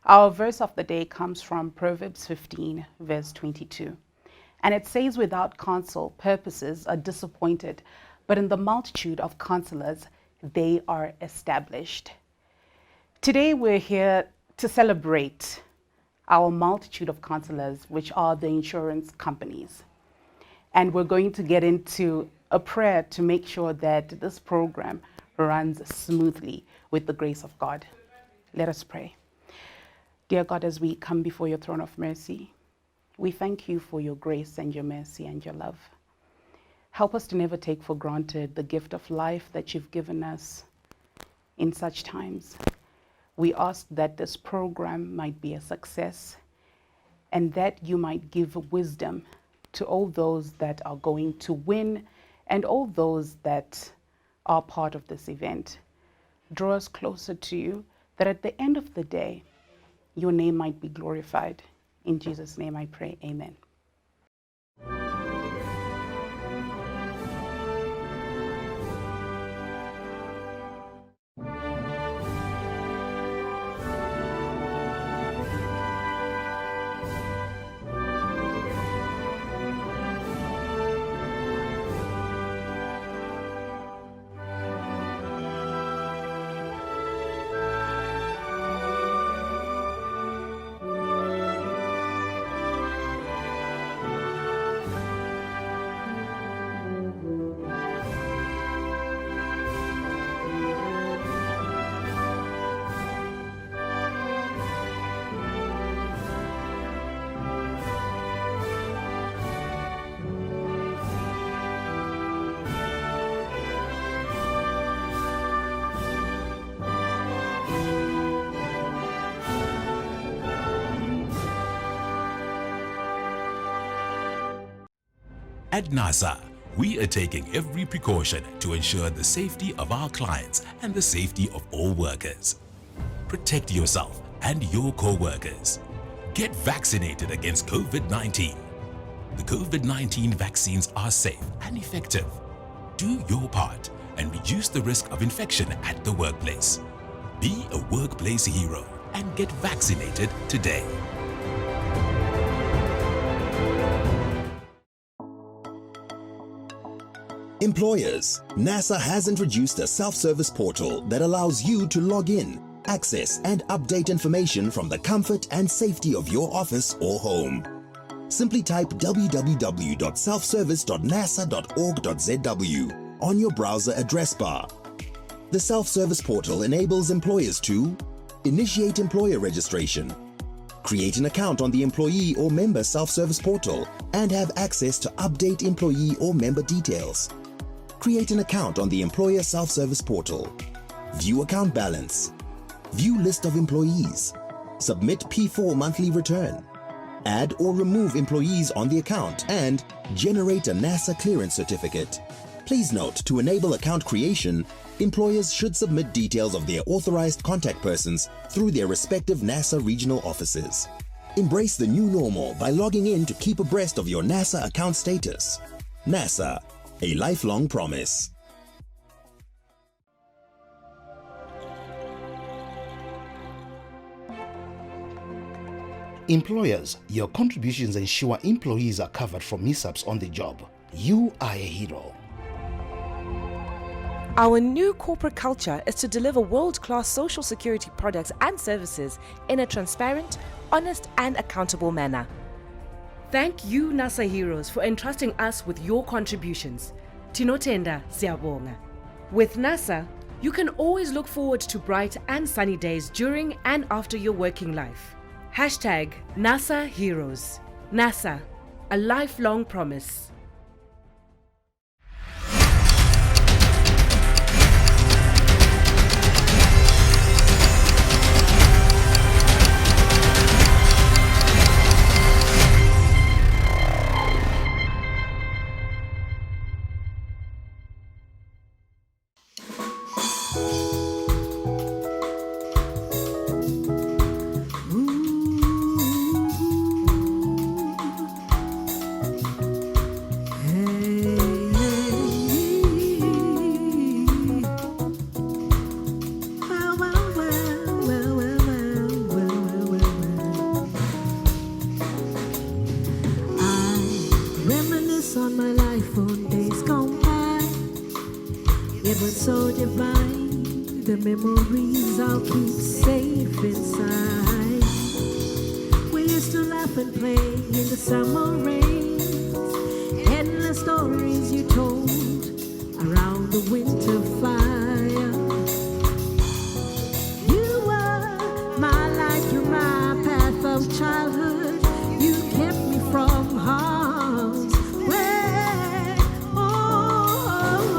Our verse of the day comes from Proverbs 15, verse 22. And it says, without counsel, purposes are disappointed, but in the multitude of counselors, they are established. Today, we're here to celebrate our multitude of counselors, which are the insurance companies. And we're going to get into a prayer to make sure that this program runs smoothly with the grace of God. Let us pray. Dear God, as we come before your throne of mercy, we thank you for your grace and your mercy and your love. Help us to never take for granted the gift of life that you've given us in such times. We ask that this program might be a success and that you might give wisdom to all those that are going to win and all those that are part of this event. Draw us closer to you, that at the end of the day, your name might be glorified. In Jesus' name I pray, amen. At NASA, we are taking every precaution to ensure the safety of our clients and the safety of all workers. Protect yourself and your co-workers. Get vaccinated against COVID-19. The COVID-19 vaccines are safe and effective. Do your part and reduce the risk of infection at the workplace. Be a workplace hero and get vaccinated today. Employers, NASA has introduced a self-service portal that allows you to log in, access and update information from the comfort and safety of your office or home. Simply type www.selfservice.nasa.org.zw on your browser address bar. The self-service portal enables employers to initiate employer registration, create an account on the employee or member self-service portal and have access to update employee or member details. Create an account on the employer self-service portal. View account balance. View list of employees. Submit P4 monthly return. Add or remove employees on the account and generate a NASA clearance certificate. Please note, to enable account creation, employers should submit details of their authorized contact persons through their respective NASA regional offices. Embrace the new normal by logging in to keep abreast of your NASA account status. NASA, a lifelong promise. Employers, your contributions ensure employees are covered for mishaps on the job. You are a hero. Our new corporate culture is to deliver world-class social security products and services in a transparent, honest and accountable manner. Thank you, NASA Heroes, for entrusting us with your contributions. Tinotenda siyabonga. With NASA, you can always look forward to bright and sunny days during and after your working life. Hashtag NASA Heroes. NASA, a lifelong promise. all keep safe inside. We used to laugh and play in the summer rain. Endless stories you told around the winter fire. You were my light, you're my path of childhood. You kept me from harm's way. Oh,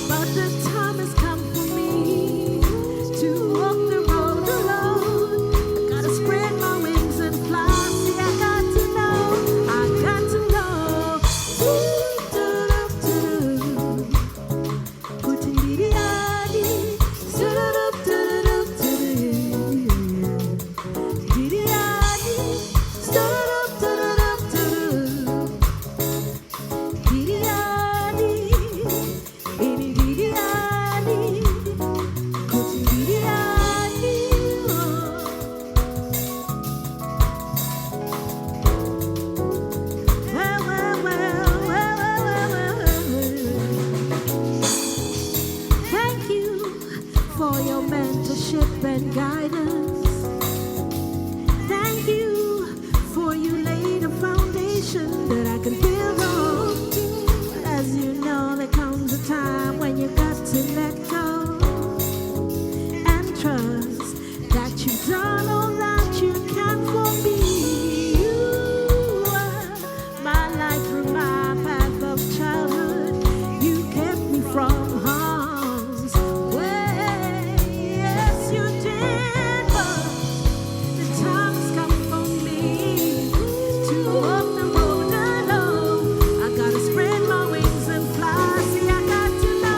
but the time has come for me to walk the road alone. I gotta spread my wings and fly. See, I got to know. Thank you for your mentorship and guidance. Thank you for you laid a foundation that I can build on. But as you know, there comes a time when you got to let go and trust that you've done all that you can for me. You are my light through my path of childhood. You kept me from harm's way. Yes, you did, but the time's come for me to walk the road alone. I gotta spread my wings and fly. See, I got to know.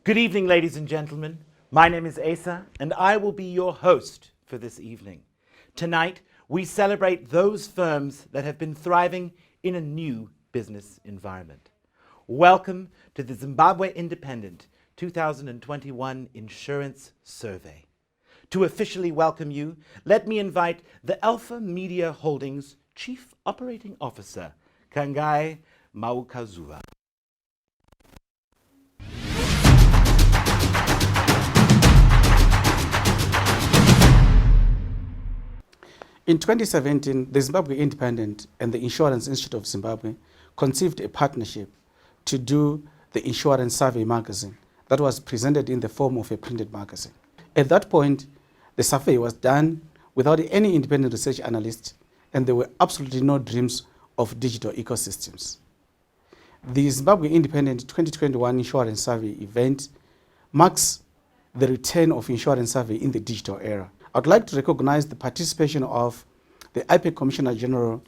Good evening, ladies and gentlemen. My name is Asa, and I will be your host for this evening. Tonight, we celebrate those firms that have been thriving in a new business environment. Welcome to the Zimbabwe Independent 2021 Insurance Survey. To officially welcome you, let me invite the Alpha Media Holdings Chief Operating Officer, Kangai Maukazuva. In 2017, the Zimbabwe Independent and the Insurance Institute of Zimbabwe conceived a partnership to do the Insurance Survey magazine that was presented in the form of a printed magazine. At that point, the survey was done without any independent research analyst, and there were absolutely no dreams of digital ecosystems. The Zimbabwe Independent 2021 Insurance Survey event marks the return of insurance survey in the digital era. I'd like to recognize the participation of the IPEC Commissioner General,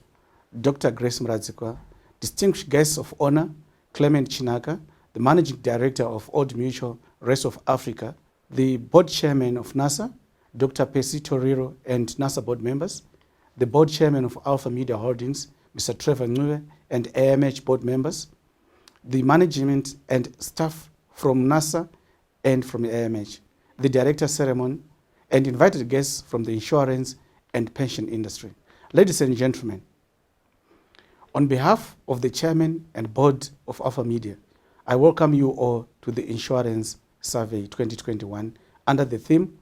Dr. Grace Mradzikwa, distinguished guests of honor, Clement Chinaka, the Managing Director of Old Mutual, Rest of Africa, the Board Chairman of NASA, Dr. Percy Toriro, and NASA board members, the Board Chairman of Alpha Media Holdings, Mr. Trevor Ncube, and AMH board members, the management and staff from NASA and from AMH, the Director Ceremony, and invited guests from the insurance and pension industry. Ladies and gentlemen, on behalf of the Chairman and Board of Alpha Media, I welcome you all to the Insurance Survey 2021 under the theme,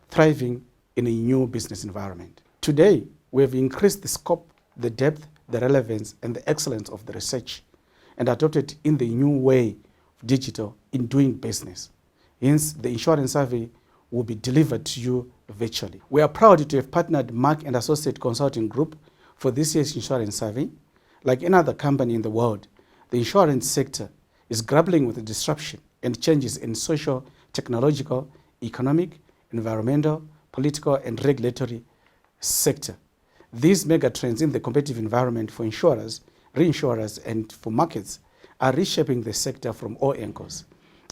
Thriving in a New Business Environment. Today, we have increased the scope, the depth, the relevance, and the excellence of the research and adopted in the new way of digital in doing business. Hence, the insurance survey will be delivered to you virtually. We are proud to have partnered Mark and Associate Consulting Group for this year's insurance survey. Like any other company in the world, the insurance sector is grappling with the disruption and changes in social, technological, economic, environmental, political, and regulatory sector. These mega trends in the competitive environment for insurers, reinsurers, and for markets are reshaping the sector from all angles.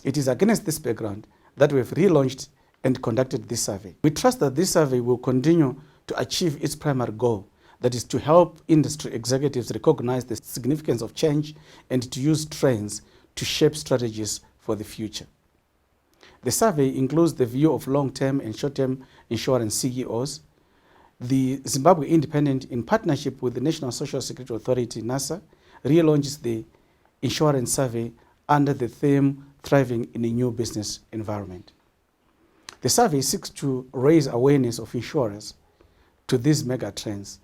It is against this background that we have relaunched and conducted this survey. We trust that this survey will continue to achieve its primary goal, that is to help industry executives recognize the significance of change and to use trends to shape strategies for the future. The survey includes the view of long-term and short-term insurance CEOs. The Zimbabwe Independent, in partnership with the National Social Security Authority, NASA, relaunches the insurance survey under the theme Thriving in a New Business Environment. The survey seeks to raise awareness of insurers to these mega trends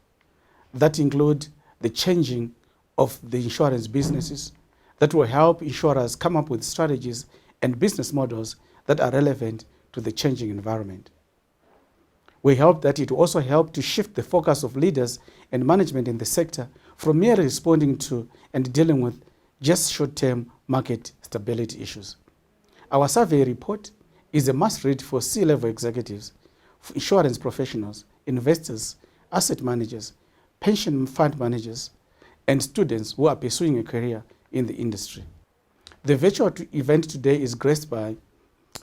that include the changing of the insurance businesses that will help insurers come up with strategies and business models that are relevant to the changing environment. We hope that it will also help to shift the focus of leaders and management in the sector from merely responding to and dealing with just short-term market stability issues. Our survey report is a must-read for C-level executives, for insurance professionals, investors, asset managers, pension fund managers, and students who are pursuing a career in the industry. The virtual event today is graced by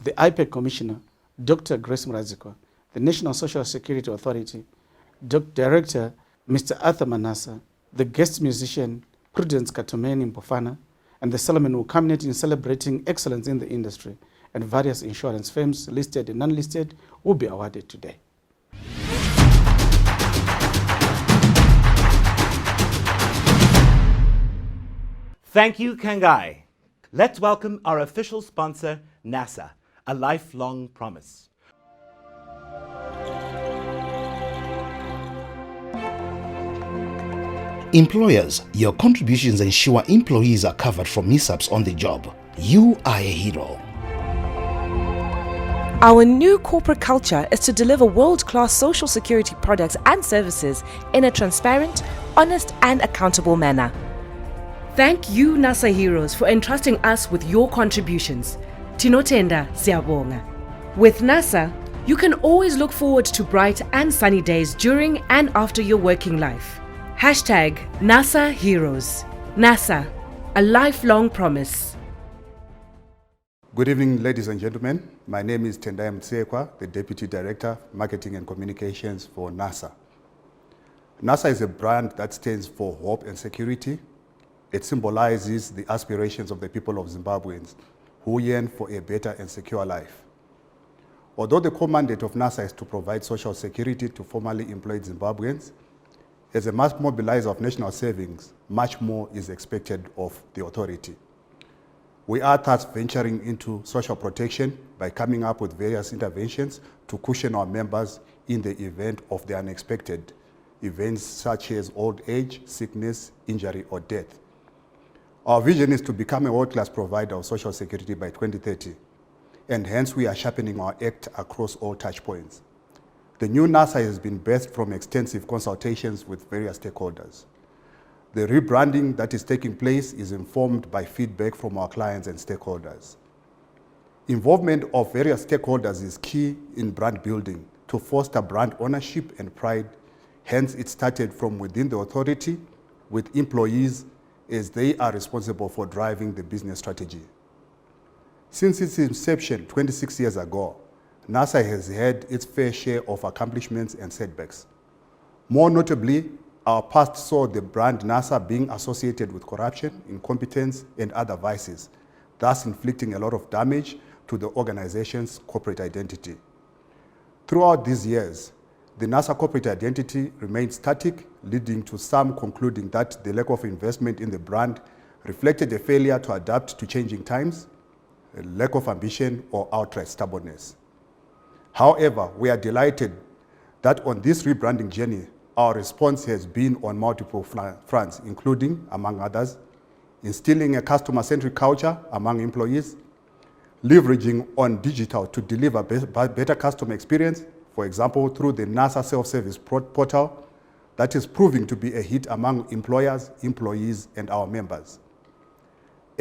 the IPEC Commissioner, Dr. Grace Mraziko, the National Social Security Authority, Director, Mr. Arthur Manassa, the guest musician, Prudence Katomeni Mpofana, and the ceremony will culminate in celebrating excellence in the industry, and various insurance firms, listed and unlisted, will be awarded today. Thank you, Kangai. Let's welcome our official sponsor, NASA, a lifelong promise. Employers, your contributions ensure employees are covered from mishaps on the job. You are a hero. Our new corporate culture is to deliver world-class social security products and services in a transparent, honest, and accountable manner. Thank you, NASA Heroes, for entrusting us with your contributions. Tinotenda siyabonga. With NASA, you can always look forward to bright and sunny days during and after your working life. Hashtag NASA Heroes. NASA, a lifelong promise. Good evening, ladies and gentlemen. My name is Tendai Mtsekwa, the Deputy Director, Marketing and Communications for NASA. NASA is a brand that stands for hope and security. It symbolizes the aspirations of the people of Zimbabweans who yearn for a better and secure life. Although the core mandate of NASA is to provide social security to formerly employed Zimbabweans, as a mass mobilizer of national savings, much more is expected of the authority. We are thus venturing into social protection by coming up with various interventions to cushion our members in the event of the unexpected events such as old age, sickness, injury, or death. Our vision is to become a world-class provider of social security by 2030, and hence we are sharpening our act across all touch points. The new NASA has been birthed from extensive consultations with various stakeholders. The rebranding that is taking place is informed by feedback from our clients and stakeholders. Involvement of various stakeholders is key in brand building to foster brand ownership and pride. Hence, it started from within the authority with employees as they are responsible for driving the business strategy. Since its inception 26 years ago, NASA has had its fair share of accomplishments and setbacks. More notably, our past saw the brand NASA being associated with corruption, incompetence, and other vices, thus inflicting a lot of damage to the organization's corporate identity. Throughout these years, the NASA corporate identity remained static, leading to some concluding that the lack of investment in the brand reflected a failure to adapt to changing times, a lack of ambition, or outright stubbornness. However, we are delighted that on this rebranding journey, our response has been on multiple fronts, including, among others, instilling a customer-centric culture among employees, leveraging on digital to deliver better customer experience, for example, through the NASA self-service portal that is proving to be a hit among employers, employees, and our members.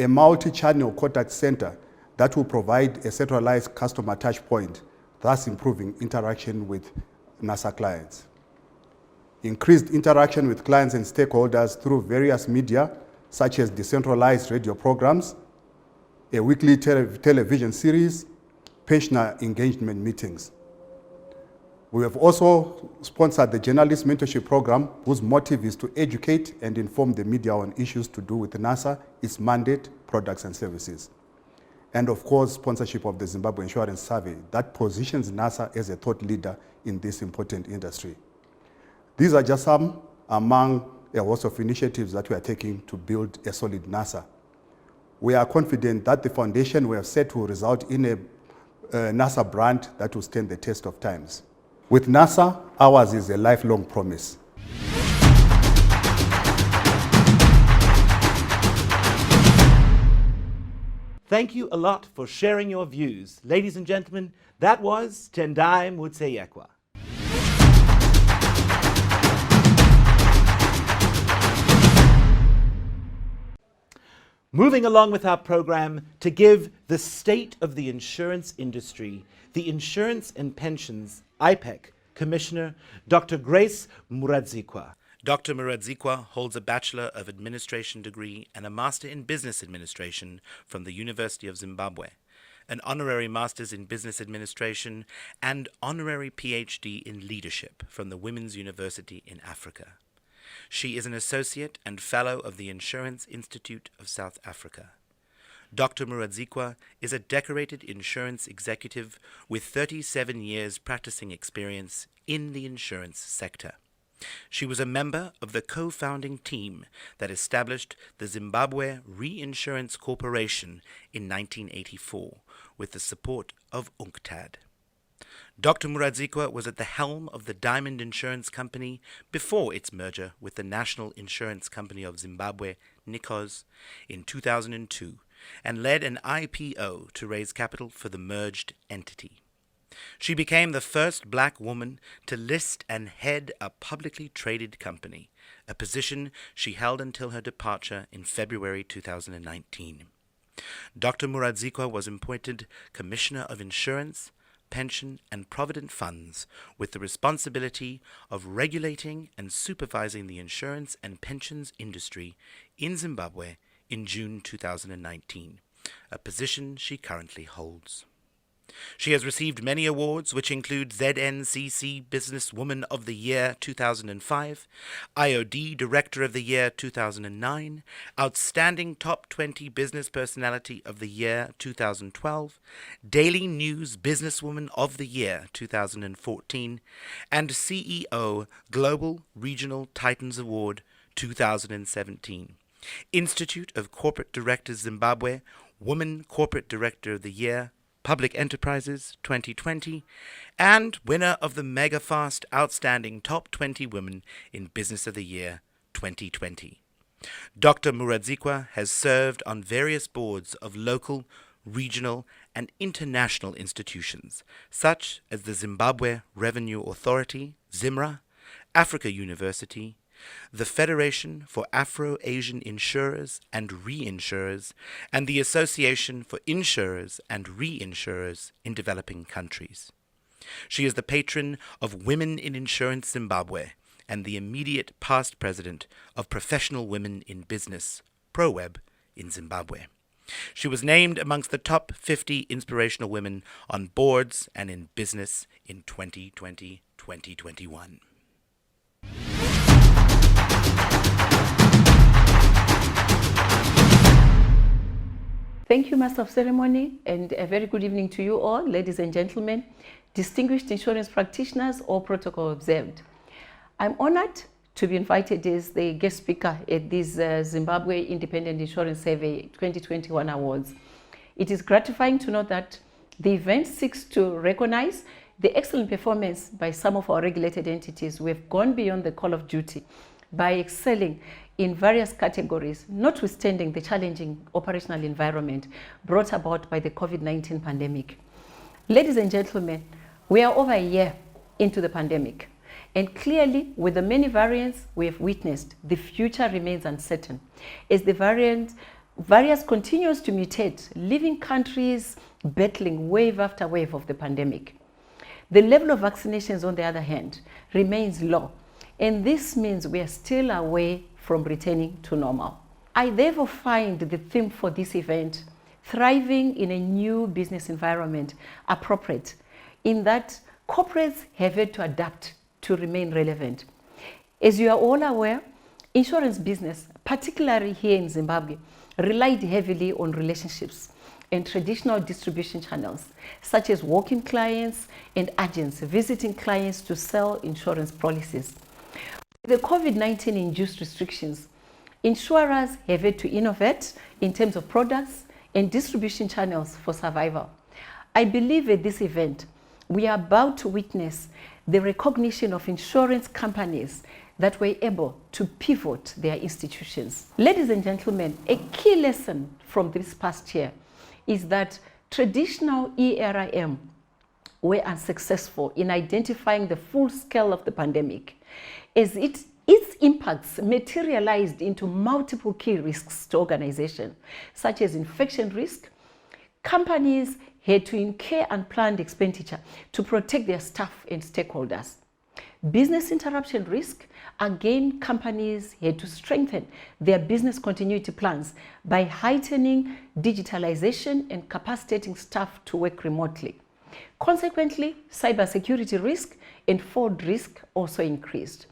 A multi-channel contact center that will provide a centralized customer touch point, thus improving interaction with NASA clients. Increased interaction with clients and stakeholders through various media, such as decentralized radio programs, a weekly television series, pensioner engagement meetings. We have also sponsored the Journalist Mentorship Program, whose motive is to educate and inform the media on issues to do with NASA, its mandate, products, and services. And of course, sponsorship of the Zimbabwe Insurance Survey that positions NASA as a thought leader in this important industry. These are just some among a host of initiatives that we are taking to build a solid NASA. We are confident that the foundation we have set will result in a NASA brand that will stand the test of times. With NASA, ours is a lifelong promise. Thank you a lot for sharing your views. Ladies and gentlemen, that was Tendai Mutseyekwa. Moving along with our program to give the state of the insurance industry, the Insurance and Pensions IPEC Commissioner, Dr. Grace Muradzikwa. Dr. Muradzikwa holds a Bachelor of Administration degree and a Master in Business Administration from the University of Zimbabwe, an Honorary Masters in Business Administration, and Honorary PhD in Leadership from the Women's University in Africa. She is an Associate and Fellow of the Insurance Institute of South Africa. Dr. Muradzikwa is a decorated insurance executive with 37 years practicing experience in the insurance sector. She was a member of the co-founding team that established the Zimbabwe Reinsurance Corporation in 1984 with the support of UNCTAD. Dr. Muradzikwa was at the helm of the Diamond Insurance Company before its merger with the National Insurance Company of Zimbabwe, NICOZ, in 2002, and led an IPO to raise capital for the merged entity. She became the first black woman to list and head a publicly traded company, a position she held until her departure in February 2019. Dr. Muradzikwa was appointed Commissioner of Insurance, Pension and Provident Funds with the responsibility of regulating and supervising the insurance and pensions industry in Zimbabwe in June 2019, a position she currently holds. She has received many awards, which include ZNCC Businesswoman of the Year 2005, IOD Director of the Year 2009, Outstanding Top 20 Business Personality of the Year 2012, Daily News Businesswoman of the Year 2014, and CEO Global Regional Titans Award 2017. Institute of Corporate Directors Zimbabwe, Woman Corporate Director of the Year, Public Enterprises 2020, and winner of the Megafast Outstanding Top 20 Women in Business of the Year 2020. Dr. Muradzikwa has served on various boards of local, regional, and international institutions, such as the Zimbabwe Revenue Authority, ZIMRA, Africa University, the Federation for Afro-Asian Insurers and Reinsurers, and the Association for Insurers and Reinsurers in Developing Countries. She is the patron of Women in Insurance Zimbabwe and the immediate past president of Professional Women in Business, ProWeb, in Zimbabwe. She was named amongst the top 50 inspirational women on boards and in business in 2020-2021. Thank you, Master of Ceremony, and a very good evening to you all, ladies and gentlemen, distinguished insurance practitioners, all protocol observed. I'm honored to be invited as the guest speaker at this Zimbabwe Independent Insurance Survey 2021 Awards. It is gratifying to know that the event seeks to recognize the excellent performance by some of our regulated entities, we have gone beyond the call of duty by excelling in various categories, notwithstanding the challenging operational environment brought about by the COVID-19 pandemic. Ladies and gentlemen, we are over a year into the pandemic, and clearly, with the many variants we have witnessed, the future remains uncertain as the virus continues to mutate, leaving countries battling wave after wave of the pandemic. The level of vaccinations, on the other hand, remains low, and this means we are still away from returning to normal. I therefore find the theme for this event, Thriving in a New Business Environment, appropriate, in that corporates have had to adapt to remain relevant. As you are all aware, insurance business, particularly here in Zimbabwe, relied heavily on relationships and traditional distribution channels, such as walk-in clients and agents visiting clients to sell insurance policies. With the COVID-19 induced restrictions, insurers have had to innovate in terms of products and distribution channels for survival. I believe at this event, we are about to witness the recognition of insurance companies that were able to pivot their institutions. Ladies and gentlemen, a key lesson from this past year is that traditional ERIM were unsuccessful in identifying the full scale of the pandemic, as its impacts materialized into multiple key risks to organizations, such as infection risk. Companies had to incur unplanned expenditure to protect their staff and stakeholders. Business interruption risk, again, companies had to strengthen their business continuity plans by heightening digitalization and capacitating staff to work remotely. Consequently, cybersecurity risk and fraud risk also increased.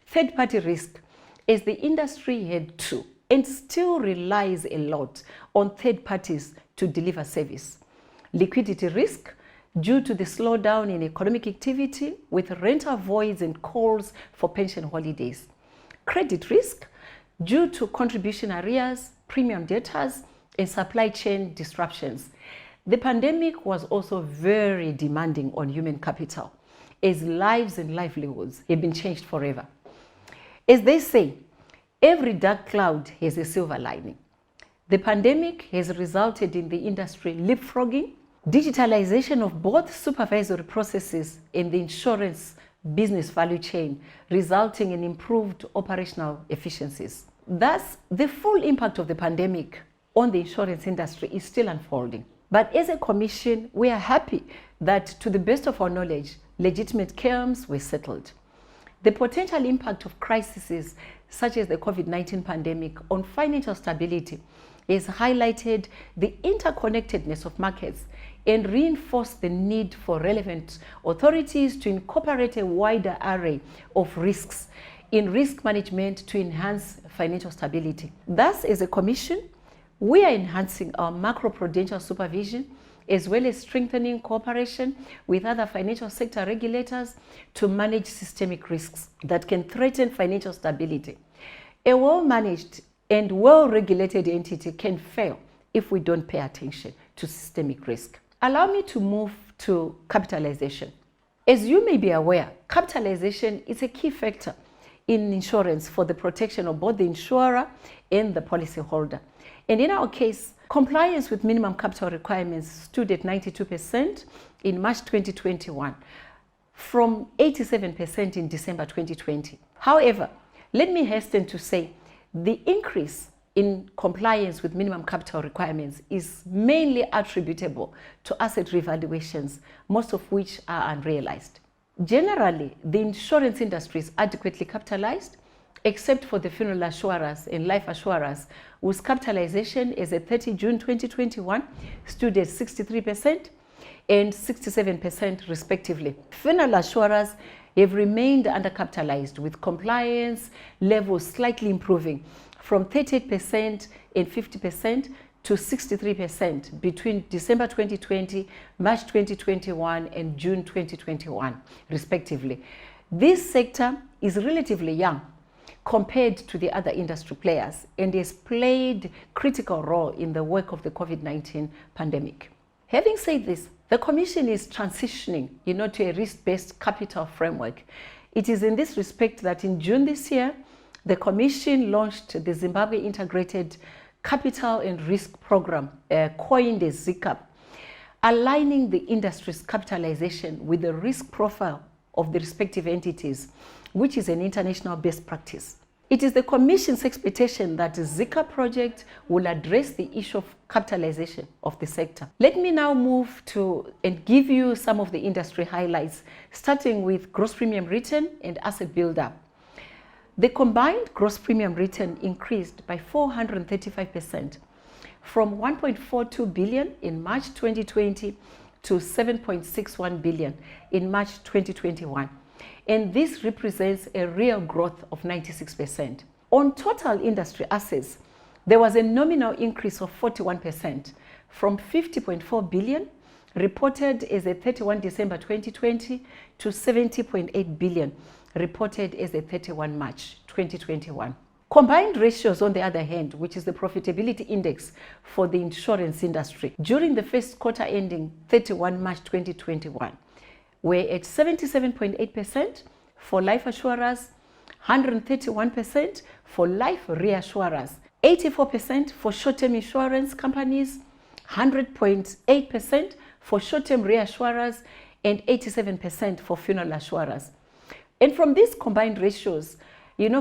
Third-party risk, as the industry had to and still relies a lot on third parties to deliver service. Liquidity risk, due to the slowdown in economic activity with rental voids and calls for pension holidays. Credit risk, due to contribution arrears, premium debtors, and supply chain disruptions. The pandemic was also very demanding on human capital, as lives and livelihoods have been changed forever. As they say, every dark cloud has a silver lining. The pandemic has resulted in the industry leapfrogging, digitalization of both supervisory processes and the insurance business value chain, resulting in improved operational efficiencies. Thus, the full impact of the pandemic on the insurance industry is still unfolding. But as a commission, we are happy that, to the best of our knowledge, legitimate claims were settled. The potential impact of crises such as the COVID-19 pandemic on financial stability has highlighted the interconnectedness of markets and reinforced the need for relevant authorities to incorporate a wider array of risks in risk management to enhance financial stability. Thus, as a commission, we are enhancing our macroprudential supervision as well as strengthening cooperation with other financial sector regulators to manage systemic risks that can threaten financial stability. A well-managed and well-regulated entity can fail if we don't pay attention to systemic risk. Allow me to move to capitalization. As you may be aware, capitalization is a key factor in insurance for the protection of both the insurer and the policyholder. And in our case, compliance with minimum capital requirements stood at 92% in March 2021, from 87% in December 2020. However, let me hasten to say the increase in compliance with minimum capital requirements is mainly attributable to asset revaluations, most of which are unrealized. Generally, the insurance industry is adequately capitalized, except for the funeral assurers and life assurers, whose capitalization as at 30 June 2021 stood at 63% and 67% respectively. Funeral assurers have remained undercapitalized, with compliance levels slightly improving from 38% and 50% to 63% between December 2020, March 2021, and June 2021, respectively. This sector is relatively young compared to the other industry players and has played a critical role in the work of the COVID-19 pandemic. Having said this, The Commission is transitioning, to a risk-based capital framework. It is in this respect that in June this year, the Commission launched the Zimbabwe Integrated Capital and Risk Program, coined as ZICAP, aligning the industry's capitalization with the risk profile of the respective entities, which is an international best practice. It is the Commission's expectation that the ZICAP project will address the issue of capitalization of the sector. Let me now move to and give you some of the industry highlights, starting with gross premium written and asset build-up. The combined gross premium written increased by 435% from 1.42 billion in March 2020 to 7.61 billion in March 2021. And this represents a real growth of 96%. On total industry assets, there was a nominal increase of 41% from 50.4 billion reported as at 31 December 2020 to 70.8 billion reported as at 31 March 2021. Combined ratios, on the other hand, which is the profitability index for the insurance industry, during the first quarter ending 31 March 2021, were at 77.8% for life assurers, 131% for life reassurers, 84% for short-term insurance companies, 100.8% for short-term reassurers, and 87% for funeral assurers. And from these combined ratios,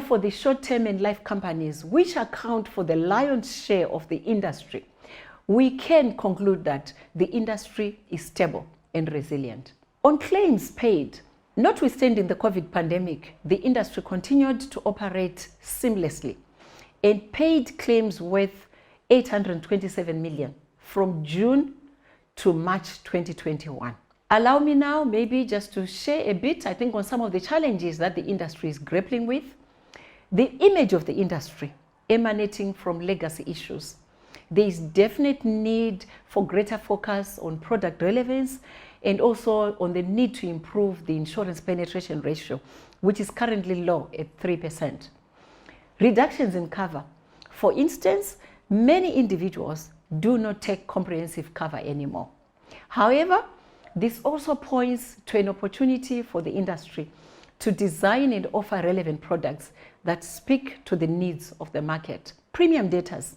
for the short-term and life companies, which account for the lion's share of the industry, we can conclude that the industry is stable and resilient. On claims paid, notwithstanding the COVID pandemic, the industry continued to operate seamlessly and paid claims worth 827 million from June to March 2021. Allow me now maybe just to share a bit, I think, on some of the challenges that the industry is grappling with. The image of the industry emanating from legacy issues. There is definite need for greater focus on product relevance and also on the need to improve the insurance penetration ratio, which is currently low at 3%. Reductions in cover. For instance, many individuals do not take comprehensive cover anymore. However, this also points to an opportunity for the industry to design and offer relevant products that speak to the needs of the market. Premium datas.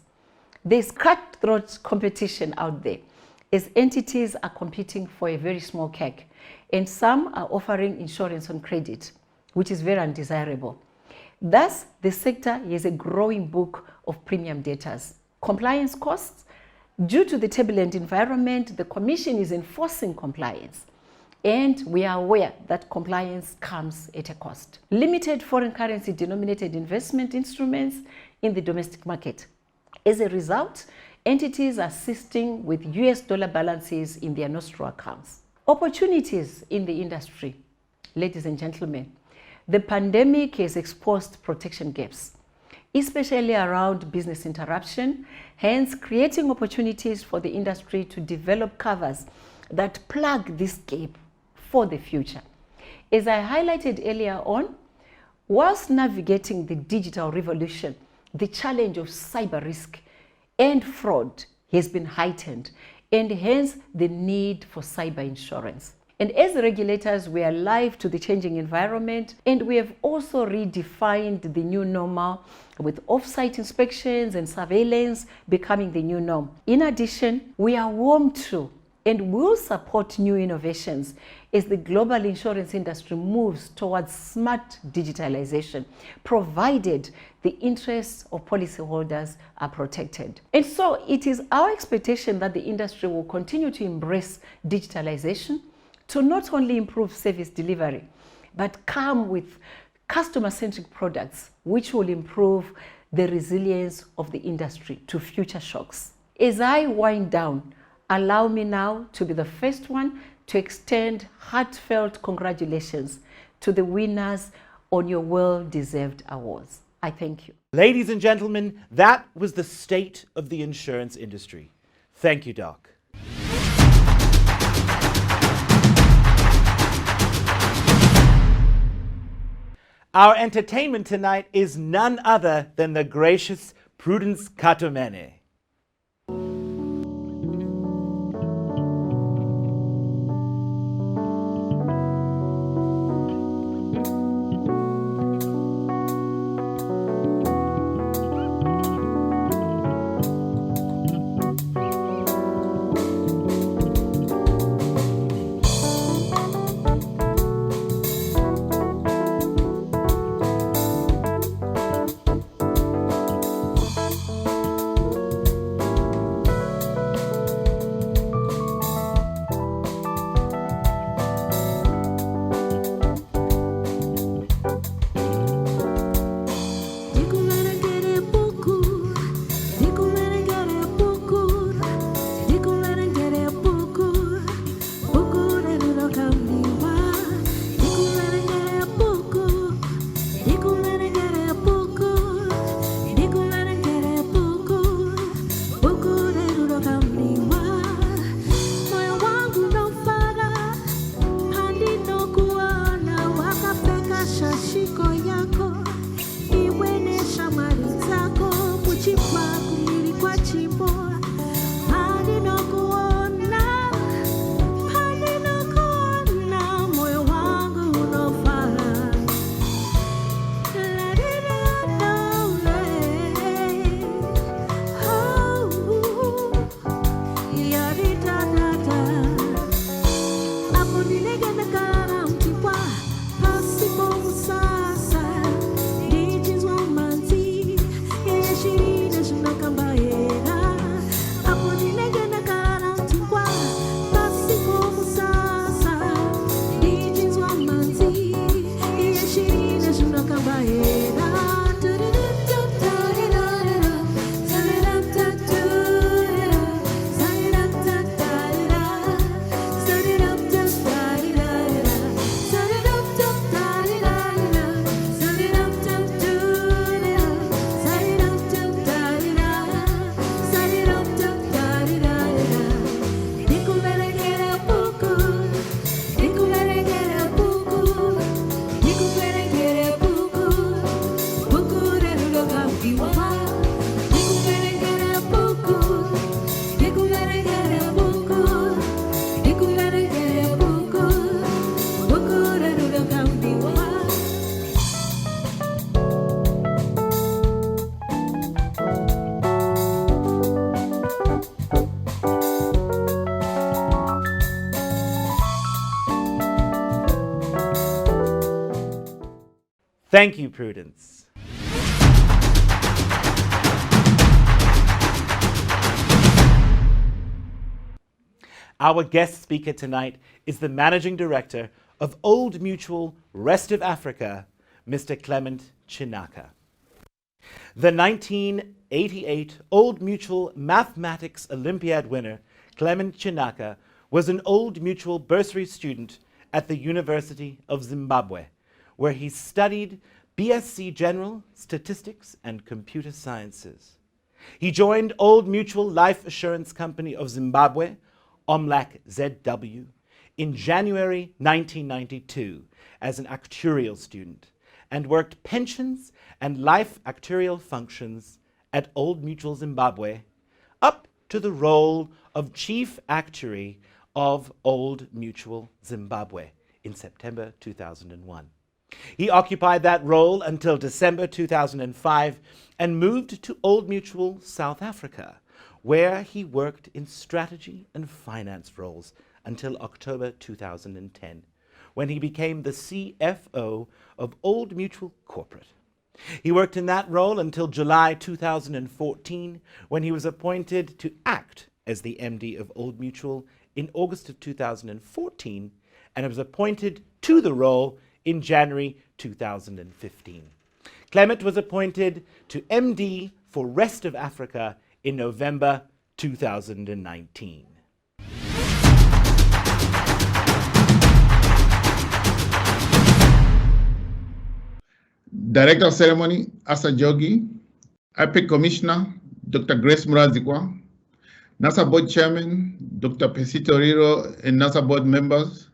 There's cutthroat competition out there as entities are competing for a very small cake, and some are offering insurance on credit, which is very undesirable. Thus, the sector has a growing book of premium datas. Compliance costs. Due to the turbulent environment, the Commission is enforcing compliance, and we are aware that compliance comes at a cost. Limited foreign currency denominated investment instruments in the domestic market. As a result, entities are assisting with US dollar balances in their nostro accounts. Opportunities in the industry. Ladies and gentlemen, the pandemic has exposed protection gaps, especially around business interruption, hence creating opportunities for the industry to develop covers that plug this gap for the future. As I highlighted earlier on, whilst navigating the digital revolution, the challenge of cyber risk and fraud has been heightened, and hence the need for cyber insurance. And as regulators, we are alive to the changing environment, and we have also redefined the new normal with off-site inspections and surveillance becoming the new norm. In addition, we are warm to and will support new innovations as the global insurance industry moves towards smart digitalization, provided the interests of policyholders are protected. And so it is our expectation that the industry will continue to embrace digitalization to not only improve service delivery, but come with customer-centric products which will improve the resilience of the industry to future shocks. As I wind down, allow me now to be the first one to extend heartfelt congratulations to the winners on your well-deserved awards. I thank you. Ladies and gentlemen, that was the state of the insurance industry. Thank you, Doc. Our entertainment tonight is none other than the gracious Prudence Katomene. Thank you, Prudence. Our guest speaker tonight is the Managing Director of Old Mutual Rest of Africa, Mr. Clement Chinaka. The 1988 Old Mutual Mathematics Olympiad winner, Clement Chinaka, was an Old Mutual bursary student at the University of Zimbabwe, where he studied BSc General, Statistics and Computer Sciences. He joined Old Mutual Life Assurance Company of Zimbabwe, OMLAC ZW, in January 1992 as an actuarial student and worked pensions and life actuarial functions at Old Mutual Zimbabwe up to the role of Chief Actuary of Old Mutual Zimbabwe in September 2001. He occupied that role until December 2005 and moved to Old Mutual South Africa, where he worked in strategy and finance roles until October 2010, when he became the CFO of Old Mutual Corporate. He worked in that role until July 2014, when he was appointed to act as the MD of Old Mutual in August of 2014, and was appointed to the role in January 2015. Clement was appointed to MD for Rest of Africa in November 2019. Director of Ceremony, Asa Jogi, IPIC Commissioner, Dr. Grace Murazikwa, NASA Board Chairman, Dr. Pesito Riro, and NASA Board members,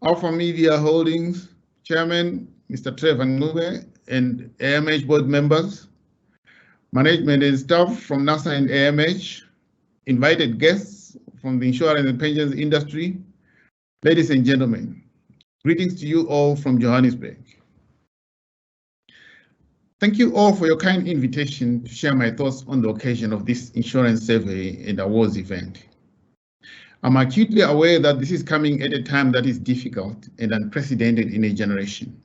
Alpha Media Holdings Chairman, Mr. Trevor Ngube, and AMH Board members, management and staff from NASA and AMH, invited guests from the insurance and pensions industry, ladies and gentlemen, greetings to you all from Johannesburg. Thank you all for your kind invitation to share my thoughts on the occasion of this insurance survey and awards event. I'm acutely aware that this is coming at a time that is difficult and unprecedented in a generation.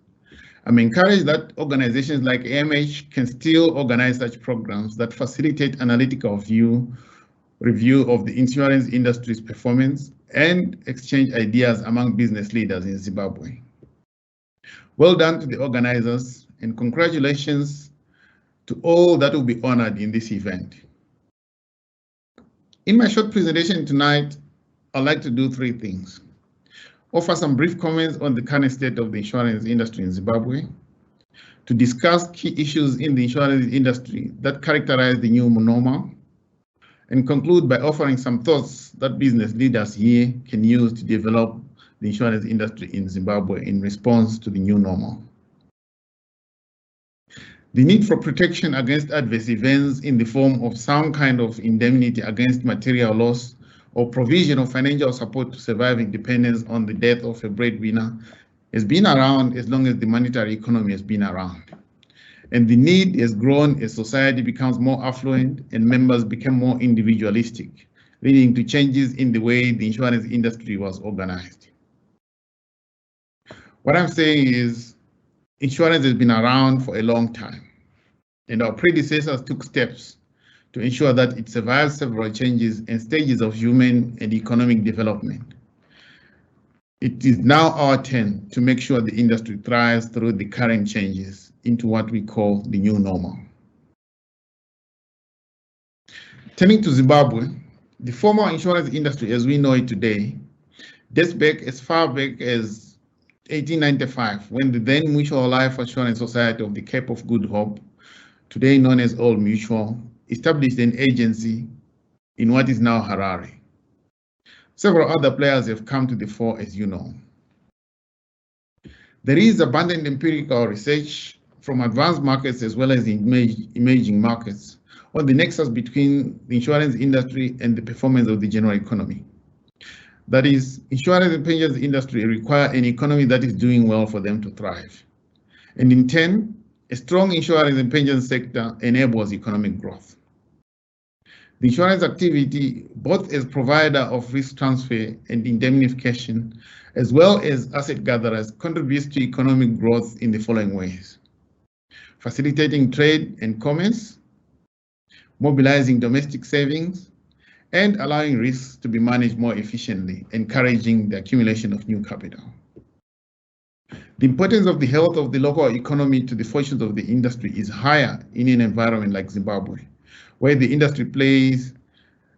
I'm encouraged that organizations like AMH can still organize such programs that facilitate analytical review of the insurance industry's performance and exchange ideas among business leaders in Zimbabwe. Well done to the organizers, and congratulations to all that will be honored in this event. In my short presentation tonight, I'd like to do three things. Offer some brief comments on the current state of the insurance industry in Zimbabwe, to discuss key issues in the insurance industry that characterize the new normal, and conclude by offering some thoughts that business leaders here can use to develop the insurance industry in Zimbabwe in response to the new normal. The need for protection against adverse events in the form of some kind of indemnity against material loss or provision of financial support to surviving dependence on the death of a breadwinner has been around as long as the monetary economy has been around. And the need has grown as society becomes more affluent and members become more individualistic, leading to changes in the way the insurance industry was organized. What I'm saying is, insurance has been around for a long time, and our predecessors took steps to ensure that it survives several changes and stages of human and economic development. It is now our turn to make sure the industry thrives through the current changes into what we call the new normal. Turning to Zimbabwe, the formal insurance industry as we know it today dates back as far back as 1895, when the then Mutual Life Assurance Society of the Cape of Good Hope, today known as Old Mutual, established an agency in what is now Harare. Several other players have come to the fore, as you know. There is abundant empirical research from advanced markets as well as emerging markets on the nexus between the insurance industry and the performance of the general economy. That is, insurance and pensions industry require an economy that is doing well for them to thrive. And in turn, a strong insurance and pensions sector enables economic growth. The insurance activity, both as provider of risk transfer and indemnification, as well as asset gatherers, contributes to economic growth in the following ways: facilitating trade and commerce, mobilizing domestic savings, and allowing risks to be managed more efficiently, encouraging the accumulation of new capital. The importance of the health of the local economy to the fortunes of the industry is higher in an environment like Zimbabwe, where the industry players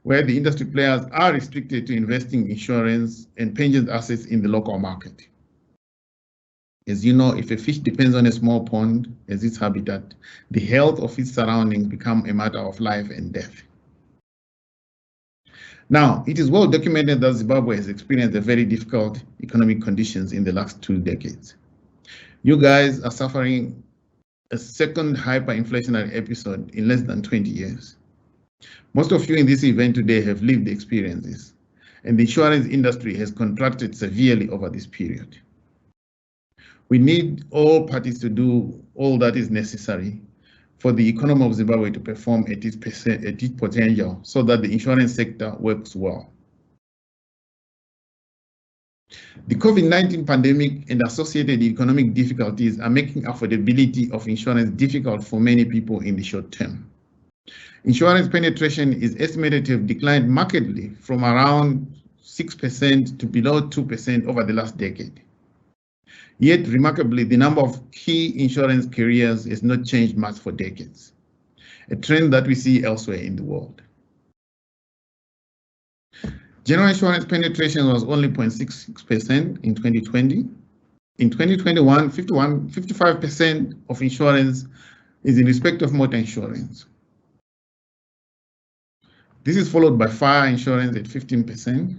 are restricted to investing insurance and pensions assets in the local market. As you know, if a fish depends on a small pond as its habitat, the health of its surroundings becomes a matter of life and death. Now, it is well documented that Zimbabwe has experienced a very difficult economic conditions in the last 2 decades. You guys are suffering a second hyperinflationary episode in less than 20 years. Most of you in this event today have lived the experiences, and the insurance industry has contracted severely over this period. We need all parties to do all that is necessary for the economy of Zimbabwe to perform at its potential so that the insurance sector works well. The COVID-19 pandemic and associated economic difficulties are making affordability of insurance difficult for many people in the short term. Insurance penetration is estimated to have declined markedly from around 6% to below 2% over the last decade. Yet, remarkably, the number of key insurance carriers has not changed much for decades, a trend that we see elsewhere in the world. General insurance penetration was only 0.66% in 2020. In 2021, 55% of insurance is in respect of motor insurance. This is followed by fire insurance at 15%,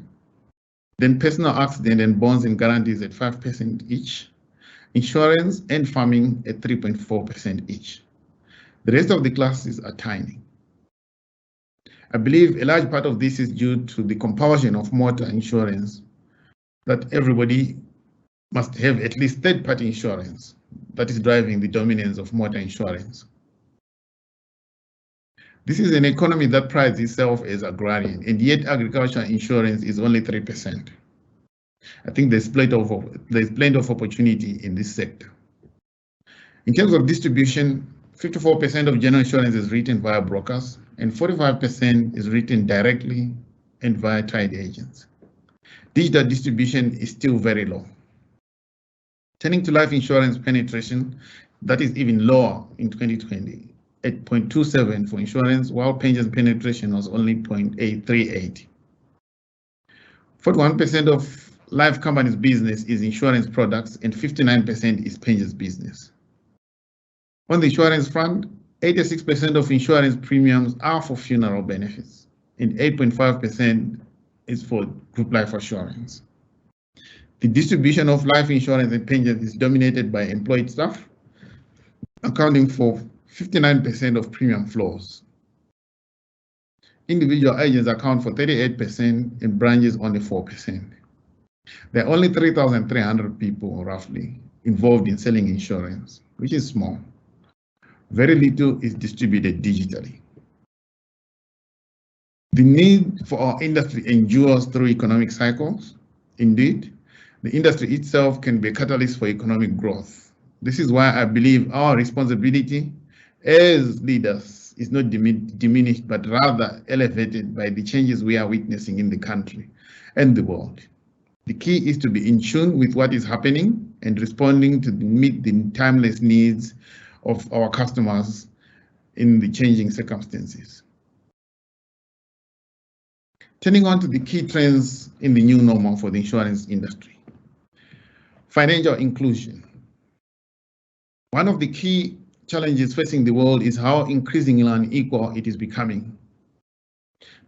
then personal accident and bonds and guarantees at 5% each, insurance and farming at 3.4% each. The rest of the classes are tiny. I believe a large part of this is due to the compulsion of motor insurance, that everybody must have at least third-party insurance that is driving the dominance of motor insurance. This is an economy that prides itself as agrarian, and yet agricultural insurance is only 3%. I think there's plenty of opportunity in this sector. In terms of distribution, 54% of general insurance is written via brokers, and 45% is written directly and via tied agents. Digital distribution is still very low. Turning to life insurance penetration, that is even lower in 2020, at 0.27 for insurance, while pensions penetration was only 0.838. 41% of life companies' business is insurance products, and 59% is pensions business. On the insurance front, 86% of insurance premiums are for funeral benefits, and 8.5% is for group life assurance. The distribution of life insurance and pensions is dominated by employed staff, accounting for 59% of premium flows. Individual agents account for 38% and branches only 4%. There are only 3,300 people, roughly, involved in selling insurance, which is small. Very little is distributed digitally. The need for our industry endures through economic cycles. Indeed, the industry itself can be a catalyst for economic growth. This is why I believe our responsibility as leaders risks is not diminished, but rather elevated by the changes we are witnessing in the country and the world. The key is to be in tune with what is happening and responding to meet the timeless needs of our customers in the changing circumstances. Turning on to the key trends in the new normal for the insurance industry. Financial inclusion. One of the key challenges facing the world is how increasingly unequal it is becoming.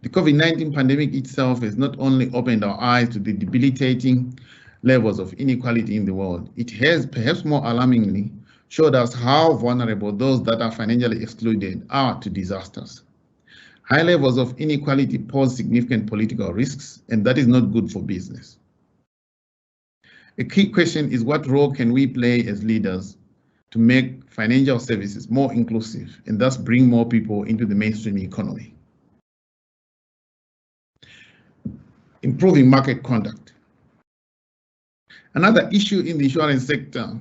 The COVID-19 pandemic itself has not only opened our eyes to the debilitating levels of inequality in the world, it has, perhaps more alarmingly, showed us how vulnerable those that are financially excluded are to disasters. High levels of inequality pose significant political risks, and that is not good for business. A key question is, what role can we play as leaders to make financial services more inclusive and thus bring more people into the mainstream economy? Improving market conduct. Another issue in the insurance sector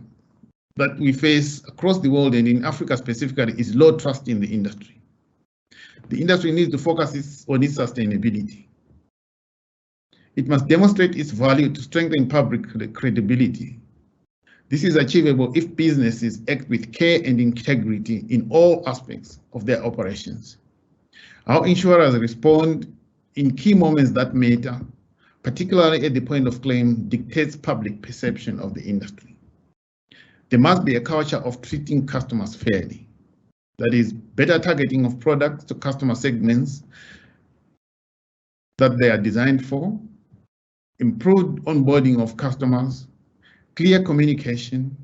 that we face across the world and in Africa specifically is low trust in the industry. The industry needs to focus on its sustainability. It must demonstrate its value to strengthen public credibility. This is achievable if businesses act with care and integrity in all aspects of their operations. How insurers respond in key moments that matter, particularly at the point of claim, dictates public perception of the industry. There must be a culture of treating customers fairly. That is, better targeting of products to customer segments that they are designed for, improved onboarding of customers, clear communication,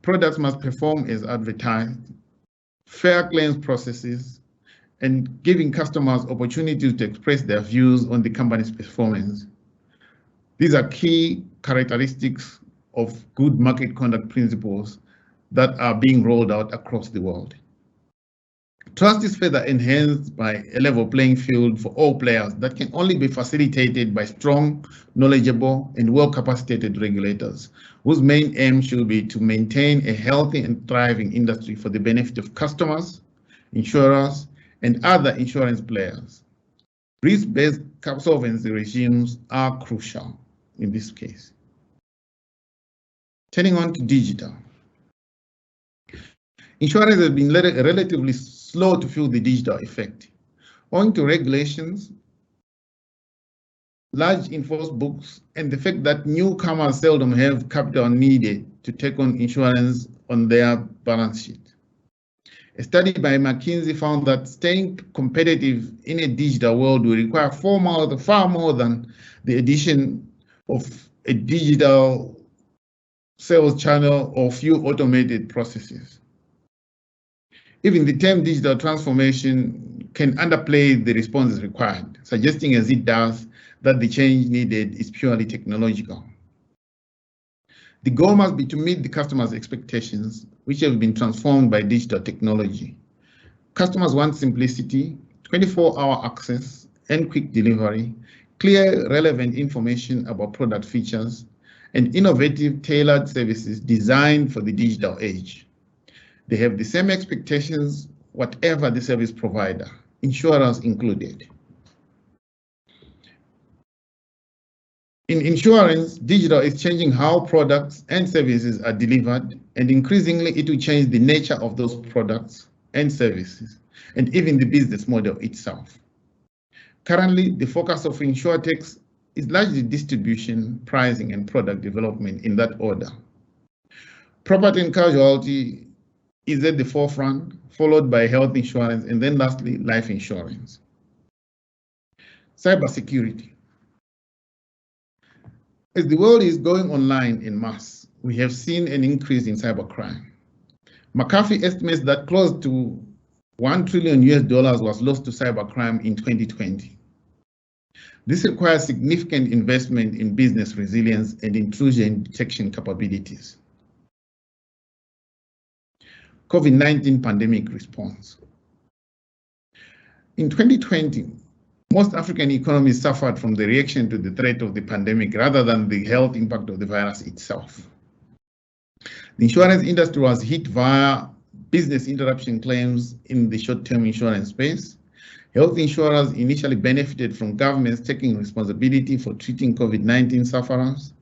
products must perform as advertised, fair claims processes, and giving customers opportunities to express their views on the company's performance. These are key characteristics of good market conduct principles that are being rolled out across the world. Trust is further enhanced by a level playing field for all players that can only be facilitated by strong, knowledgeable, and well-capacitated regulators, whose main aim should be to maintain a healthy and thriving industry for the benefit of customers, insurers, and other insurance players. Risk-based solvency regimes are crucial in this case. Turning on to digital. Insurance has been relatively slow to feel the digital effect. Owing to regulations, large enforced books, and the fact that newcomers seldom have capital needed to take on insurance on their balance sheet. A study by McKinsey found that staying competitive in a digital world will require far more than the addition of a digital sales channel or few automated processes. Even the term digital transformation can underplay the responses required, suggesting as it does that the change needed is purely technological. The goal must be to meet the customer's expectations, which have been transformed by digital technology. Customers want simplicity, 24-hour access, and quick delivery, clear, relevant information about product features, and innovative, tailored services designed for the digital age. They have the same expectations, whatever the service provider, insurers included. In insurance, digital is changing how products and services are delivered, and increasingly it will change the nature of those products and services, and even the business model itself. Currently, the focus of insurtechs is largely distribution, pricing, and product development in that order. Property and casualty is at the forefront, followed by health insurance, and then lastly, life insurance. Cybersecurity. As the world is going online en masse, we have seen an increase in cybercrime. McAfee estimates that close to $1 trillion was lost to cybercrime in 2020. This requires significant investment in business resilience and intrusion detection capabilities. COVID-19 pandemic response. In 2020, most African economies suffered from the reaction to the threat of the pandemic rather than the health impact of the virus itself. The insurance industry was hit via business interruption claims in the short-term insurance space. Health insurers initially benefited from governments taking responsibility for treating COVID-19 sufferers.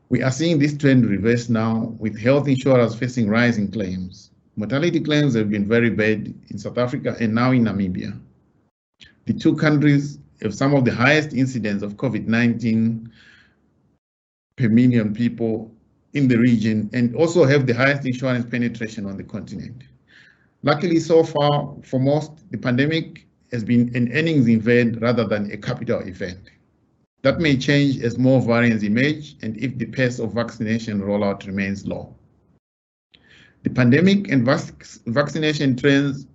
We are seeing this trend reverse now, with health insurers facing rising claims. Mortality claims have been very bad in South Africa and now in Namibia. The two countries have some of the highest incidence of COVID-19 per million people in the region, and also have the highest insurance penetration on the continent. Luckily, so far, for most, the pandemic has been an earnings event rather than a capital event. That may change as more variants emerge and if the pace of vaccination rollout remains low. The pandemic and vaccination trends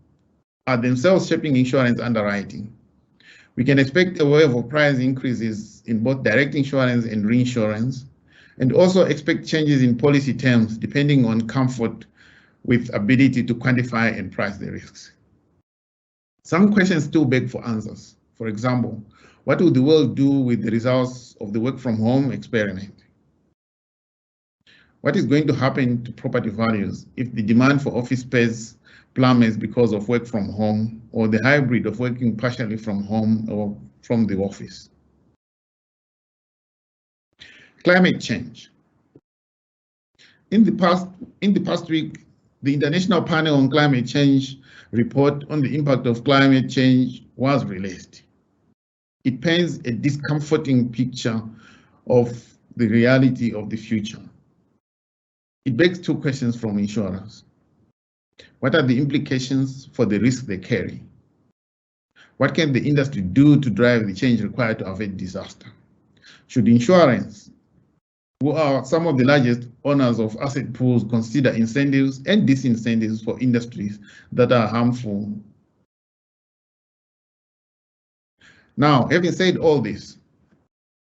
are themselves shaping insurance underwriting. We can expect a wave of price increases in both direct insurance and reinsurance, and also expect changes in policy terms depending on comfort with ability to quantify and price the risks. Some questions still beg for answers. For example, what will the world do with the results of the work from home experiment? What is going to happen to property values if the demand for office space plummets because of work from home, or the hybrid of working partially from home or from the office? Climate change. In the past week, the International Panel on Climate Change report on the impact of climate change was released. It paints a discomforting picture of the reality of the future. It begs two questions from insurers. What are the implications for the risk they carry? What can the industry do to drive the change required to avoid disaster? Should insurance, who are some of the largest owners of asset pools, consider incentives and disincentives for industries that are harmful? Now, having said all this,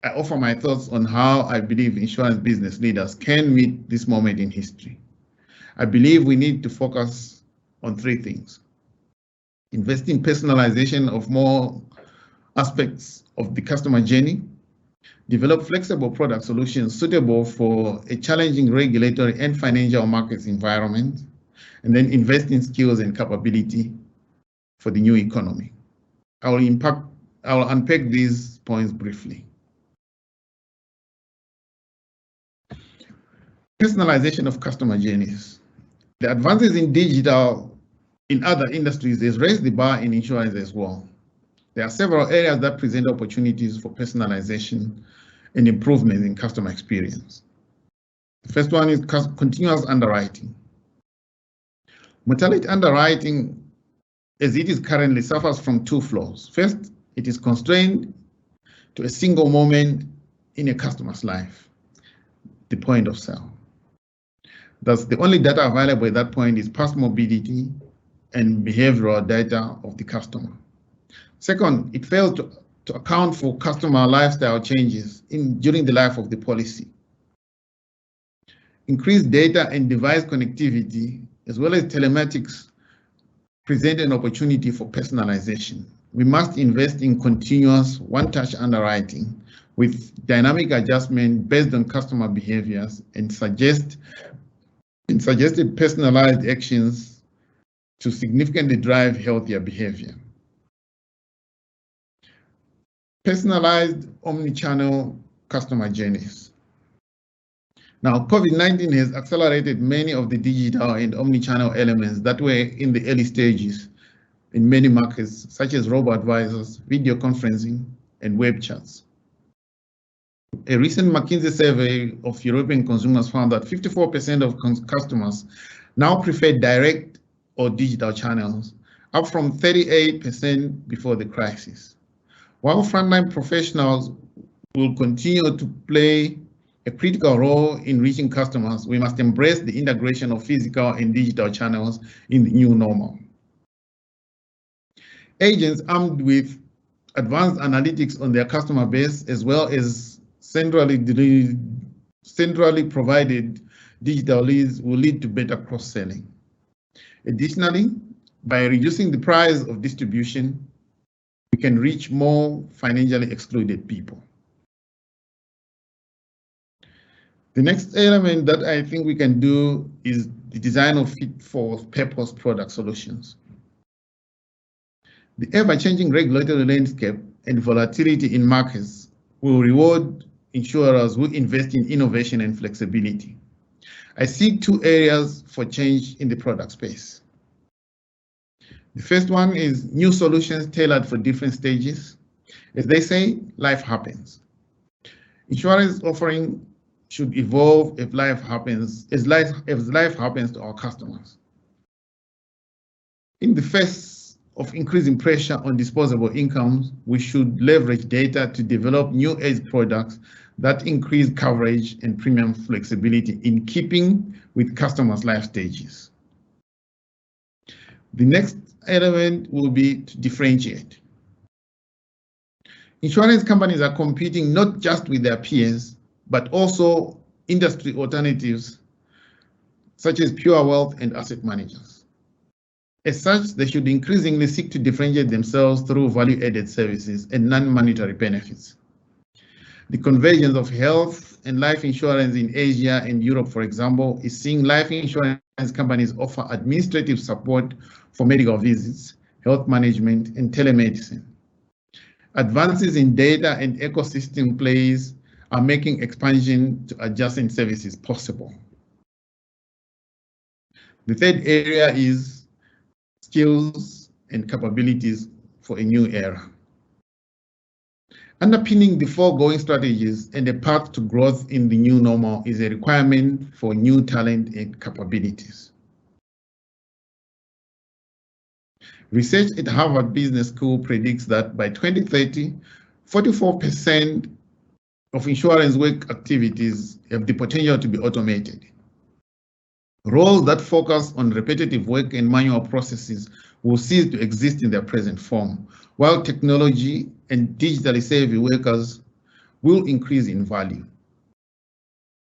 I offer my thoughts on how I believe insurance business leaders can meet this moment in history. I believe we need to focus on three things: invest in personalization of more aspects of the customer journey, develop flexible product solutions suitable for a challenging regulatory and financial markets environment, and then invest in skills and capability for the new economy. I will unpack these points briefly. Personalization of customer journeys. The advances in digital in other industries has raised the bar in insurance as well. There are several areas that present opportunities for personalization and improvement in customer experience. The first one is continuous underwriting. Mortality underwriting, as it is currently, suffers from two flaws. First, it is constrained to a single moment in a customer's life, the point of sale. Thus, the only data available at that point is past morbidity and behavioral data of the customer. Second, it fails to account for customer lifestyle changes during the life of the policy. Increased data and device connectivity, as well as telematics, present an opportunity for personalization. We must invest in continuous one-touch underwriting with dynamic adjustment based on customer behaviors and suggested personalized actions to significantly drive healthier behavior. Personalized omni-channel customer journeys. Now, COVID-19 has accelerated many of the digital and omni-channel elements that were in the early stages in many markets, such as robo-advisors, video conferencing, and web chats. A recent McKinsey survey of European consumers found that 54% of customers now prefer direct or digital channels, up from 38% before the crisis. While frontline professionals will continue to play a critical role in reaching customers, we must embrace the integration of physical and digital channels in the new normal. Agents armed with advanced analytics on their customer base, as well as centrally provided digital leads, will lead to better cross-selling. Additionally, by reducing the price of distribution, we can reach more financially excluded people. The next element that I think we can do is the design of fit-for-purpose product solutions. The ever-changing regulatory landscape and volatility in markets will reward insurers who invest in innovation and flexibility. I see two areas for change in the product space. The first one is new solutions tailored for different stages. As they say, life happens. Insurance offering should evolve as life happens to our customers. In the face of increasing pressure on disposable incomes, we should leverage data to develop new age products that increase coverage and premium flexibility in keeping with customers' life stages. The next element will be to differentiate. Insurance companies are competing not just with their peers, but also industry alternatives such as pure wealth and asset managers. As such, they should increasingly seek to differentiate themselves through value-added services and non-monetary benefits. The convergence of health and life insurance in Asia and Europe, for example, is seeing life insurance companies offer administrative support for medical visits, health management, and telemedicine. Advances in data and ecosystem plays are making expansion to adjacent services possible. The third area is skills and capabilities for a new era. Underpinning the foregoing strategies and a path to growth in the new normal is a requirement for new talent and capabilities. Research at Harvard Business School predicts that by 2030, 44% of insurance work activities have the potential to be automated. Roles that focus on repetitive work and manual processes will cease to exist in their present form, while technology and digitally savvy workers will increase in value.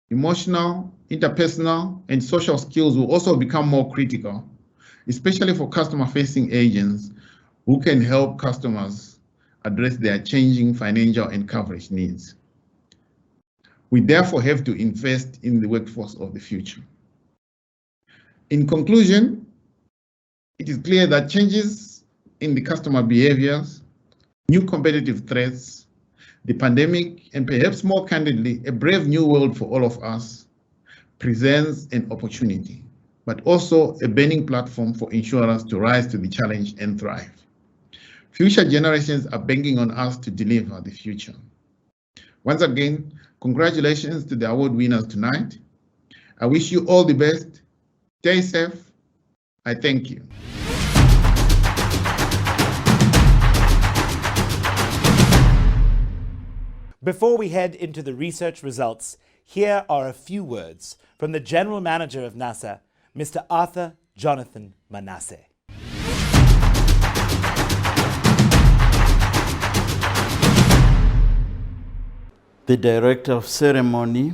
Emotional, interpersonal, and social skills will also become more critical, especially for customer-facing agents who can help customers address their changing financial and coverage needs. We therefore have to invest in the workforce of the future. In conclusion, it is clear that changes in the customer behaviors, new competitive threats, the pandemic, and perhaps more candidly, a brave new world for all of us presents an opportunity, but also a burning platform for insurers to rise to the challenge and thrive. Future generations are banking on us to deliver the future. Once again, congratulations to the award winners tonight. I wish you all the best. Stay safe. I thank you. Before we head into the research results, here are a few words from the General Manager of NASA, Mr. Arthur Jonathan Manasseh. The Director of Ceremony,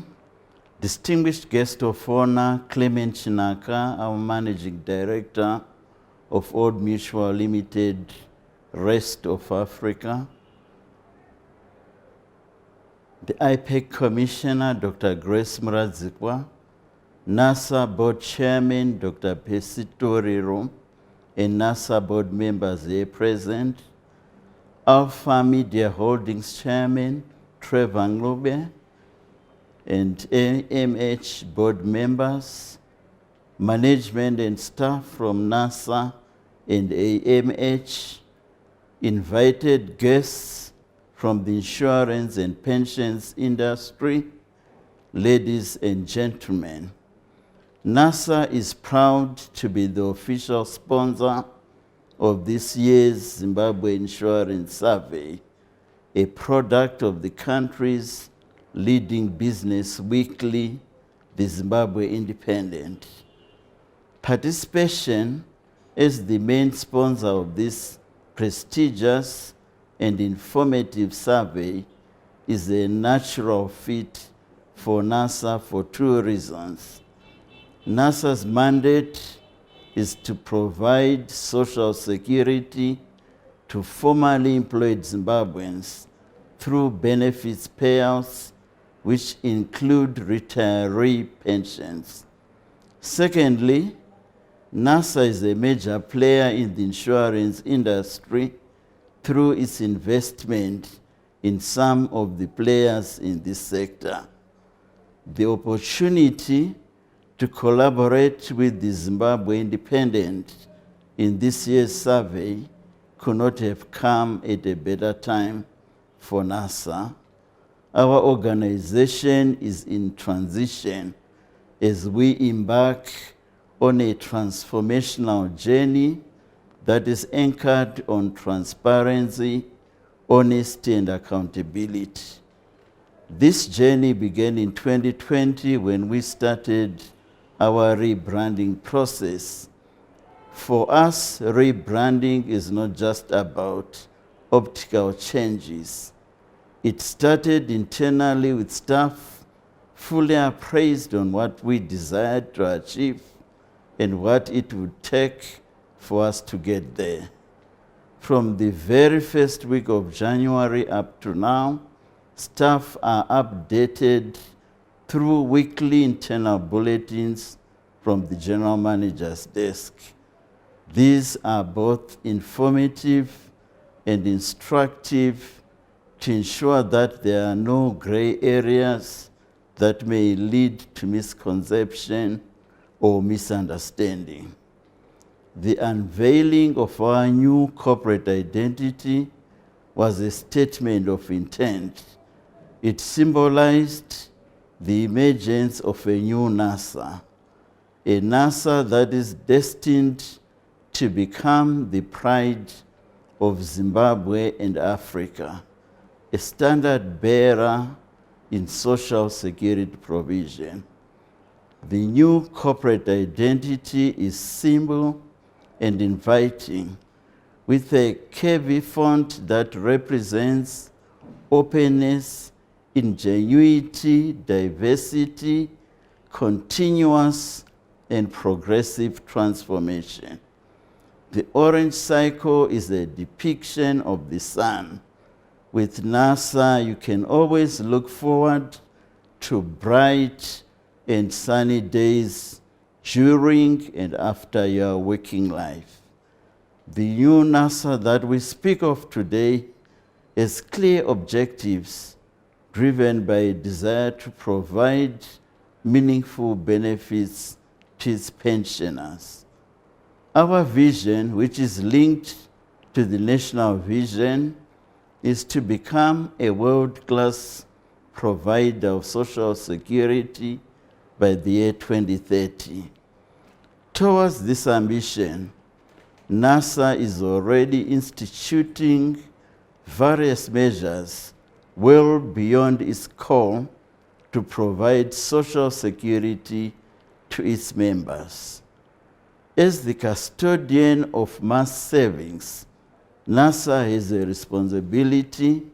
distinguished guest of honor, Clement Chinaka, our Managing Director of Old Mutual Limited, Rest of Africa, the IPEC Commissioner, Dr. Grace Muradzikwa, NASA Board Chairman, Dr. Percy Toriro, and NASA Board members here present, Alpha Media Holdings Chairman, Trevor Nglobe, and AMH board members, management and staff from NASA and AMH, invited guests from the insurance and pensions industry, ladies and gentlemen. NASA is proud to be the official sponsor of this year's Zimbabwe Insurance Survey, a product of the country's leading business weekly, the Zimbabwe Independent. Participation as the main sponsor of this prestigious and informative survey is a natural fit for NASA for two reasons. NASA's mandate is to provide social security to formerly employed Zimbabweans through benefits payouts, which include retiree pensions. Secondly, NASA is a major player in the insurance industry through its investment in some of the players in this sector. The opportunity to collaborate with the Zimbabwe Independent in this year's survey could not have come at a better time for NASA. Our organization is in transition as we embark on a transformational journey that is anchored on transparency, honesty, and accountability. This journey began in 2020 when we started our rebranding process. For us, rebranding is not just about optical changes. It started internally with staff fully appraised on what we desired to achieve and what it would take for us to get there. From the very first week of January up to now, staff are updated through weekly internal bulletins from the General Manager's desk. These are both informative and instructive to ensure that there are no gray areas that may lead to misconception or misunderstanding. The unveiling of our new corporate identity was a statement of intent. It symbolized the emergence of a new NASA, a NASA that is destined to become the pride of Zimbabwe and Africa, a standard bearer in social security provision. The new corporate identity is simple and inviting, with a curvy font that represents openness, ingenuity, diversity, continuous and progressive transformation. The orange cycle is a depiction of the sun. With NASA, you can always look forward to bright and sunny days during and after your working life. The new NASA that we speak of today has clear objectives driven by a desire to provide meaningful benefits to its pensioners. Our vision, which is linked to the national vision, is to become a world-class provider of social security by the year 2030. Towards this ambition, NASA is already instituting various measures well beyond its call to provide social security to its members. As the custodian of mass savings, NASA has a responsibility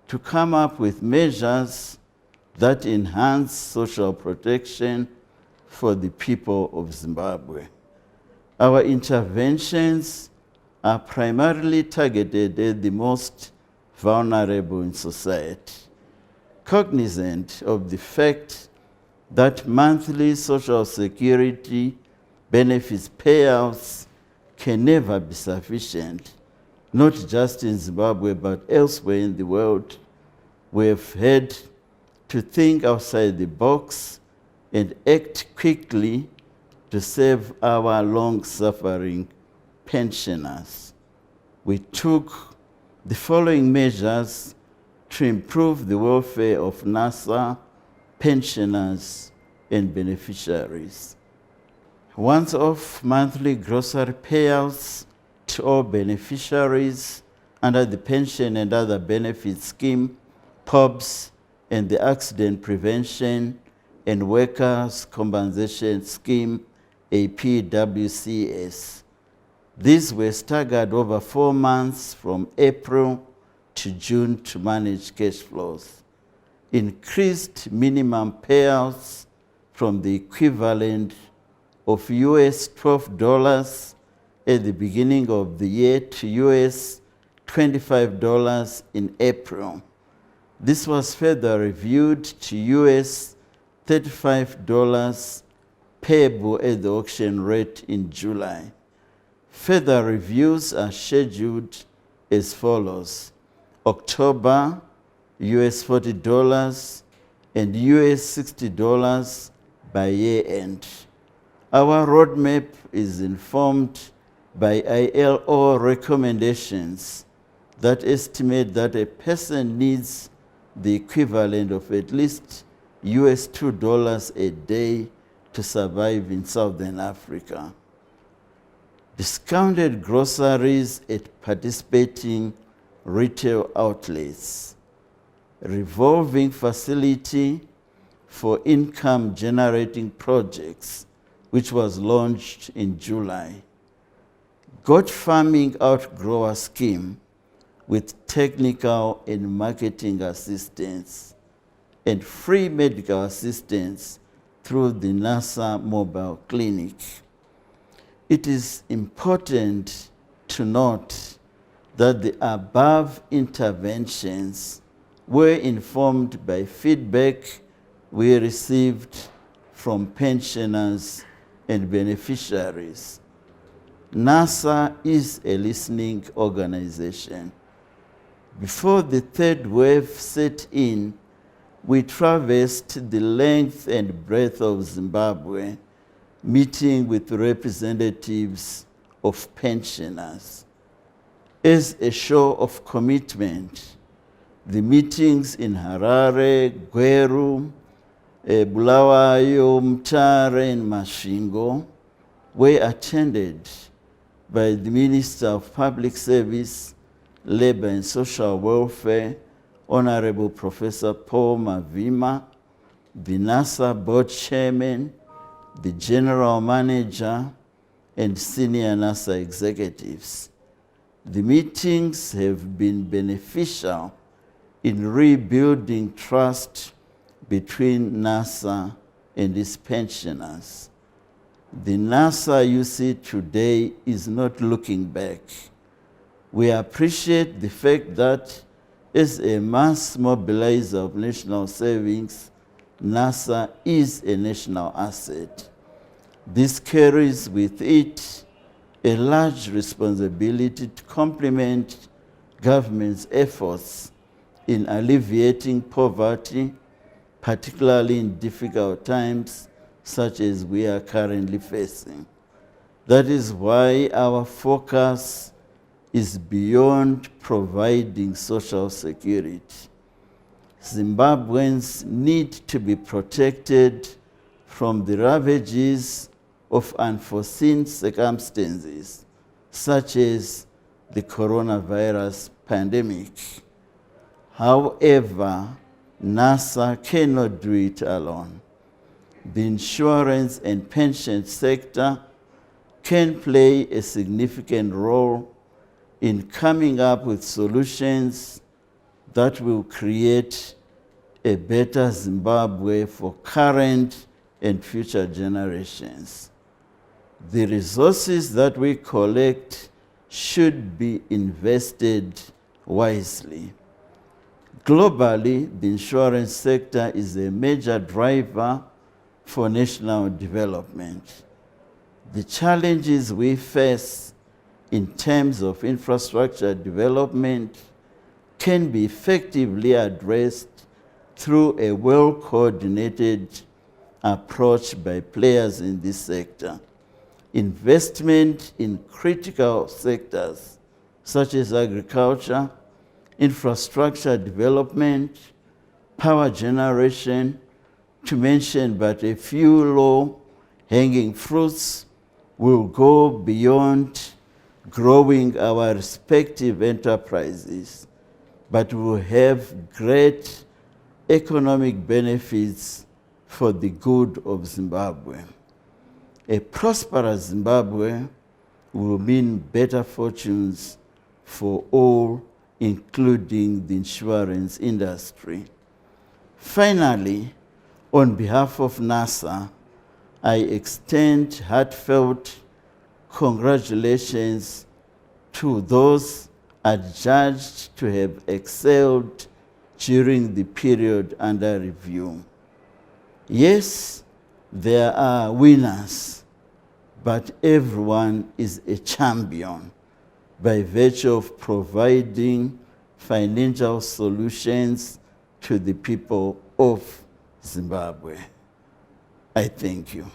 to come up with measures that enhance social protection for the people of Zimbabwe. Our interventions are primarily targeted at the most vulnerable in society. Cognizant of the fact that monthly social security benefits payouts can never be sufficient, not just in Zimbabwe but elsewhere in the world, we have had to think outside the box and act quickly to save our long-suffering pensioners. We took the following measures to improve the welfare of NASA pensioners and beneficiaries. Once-off monthly grocery payouts to all beneficiaries under the Pension and Other Benefits Scheme, POBS, and the Accident Prevention and Workers' Compensation Scheme, APWCS. These were staggered over 4 months from April to June to manage cash flows. Increased minimum payouts from the equivalent of US $12 at the beginning of the year to US $25 in April. This was further reviewed to US $35 payable at the auction rate in July. Further reviews are scheduled as follows: October, US $40 and US $60 by year end. Our roadmap is informed by ILO recommendations that estimate that a person needs the equivalent of at least US $2 a day to survive in Southern Africa. Discounted groceries at participating retail outlets. Revolving facility for income generating projects, which was launched in July. Goat farming outgrower scheme with technical and marketing assistance, and free medical assistance through the NASA mobile clinic. It is important to note that the above interventions were informed by feedback we received from pensioners and beneficiaries. NASA is a listening organization. Before the third wave set in, we traversed the length and breadth of Zimbabwe, meeting with representatives of pensioners. As a show of commitment, the meetings in Harare, Gweru, Bulawayo, Mtare, and Masvingo were attended by the Minister of Public Service, Labor and Social Welfare, Honorable Professor Paul Mavima, the NASA Board Chairman, the General Manager, and senior NASA executives. The meetings have been beneficial in rebuilding trust between NASA and its pensioners. The NASA you see today is not looking back. We appreciate the fact that as a mass mobilizer of national savings, NASA is a national asset. This carries with it a large responsibility to complement government's efforts in alleviating poverty, particularly in difficult times such as we are currently facing. That is why our focus is beyond providing social security. Zimbabweans need to be protected from the ravages of unforeseen circumstances, such as the coronavirus pandemic. However, NASA cannot do it alone. The insurance and pension sector can play a significant role in coming up with solutions that will create a better Zimbabwe for current and future generations. The resources that we collect should be invested wisely. Globally, the insurance sector is a major driver for national development. The challenges we face in terms of infrastructure development can be effectively addressed through a well-coordinated approach by players in this sector. Investment in critical sectors such as agriculture, infrastructure development, power generation, to mention but a few low-hanging fruits, will go beyond growing our respective enterprises, but will have great economic benefits for the good of Zimbabwe. A prosperous Zimbabwe will mean better fortunes for all, including the insurance industry. Finally, on behalf of NASA, I extend heartfelt congratulations to those adjudged to have excelled during the period under review. Yes, there are winners, but everyone is a champion by virtue of providing financial solutions to the people of Zimbabwe. I thank you.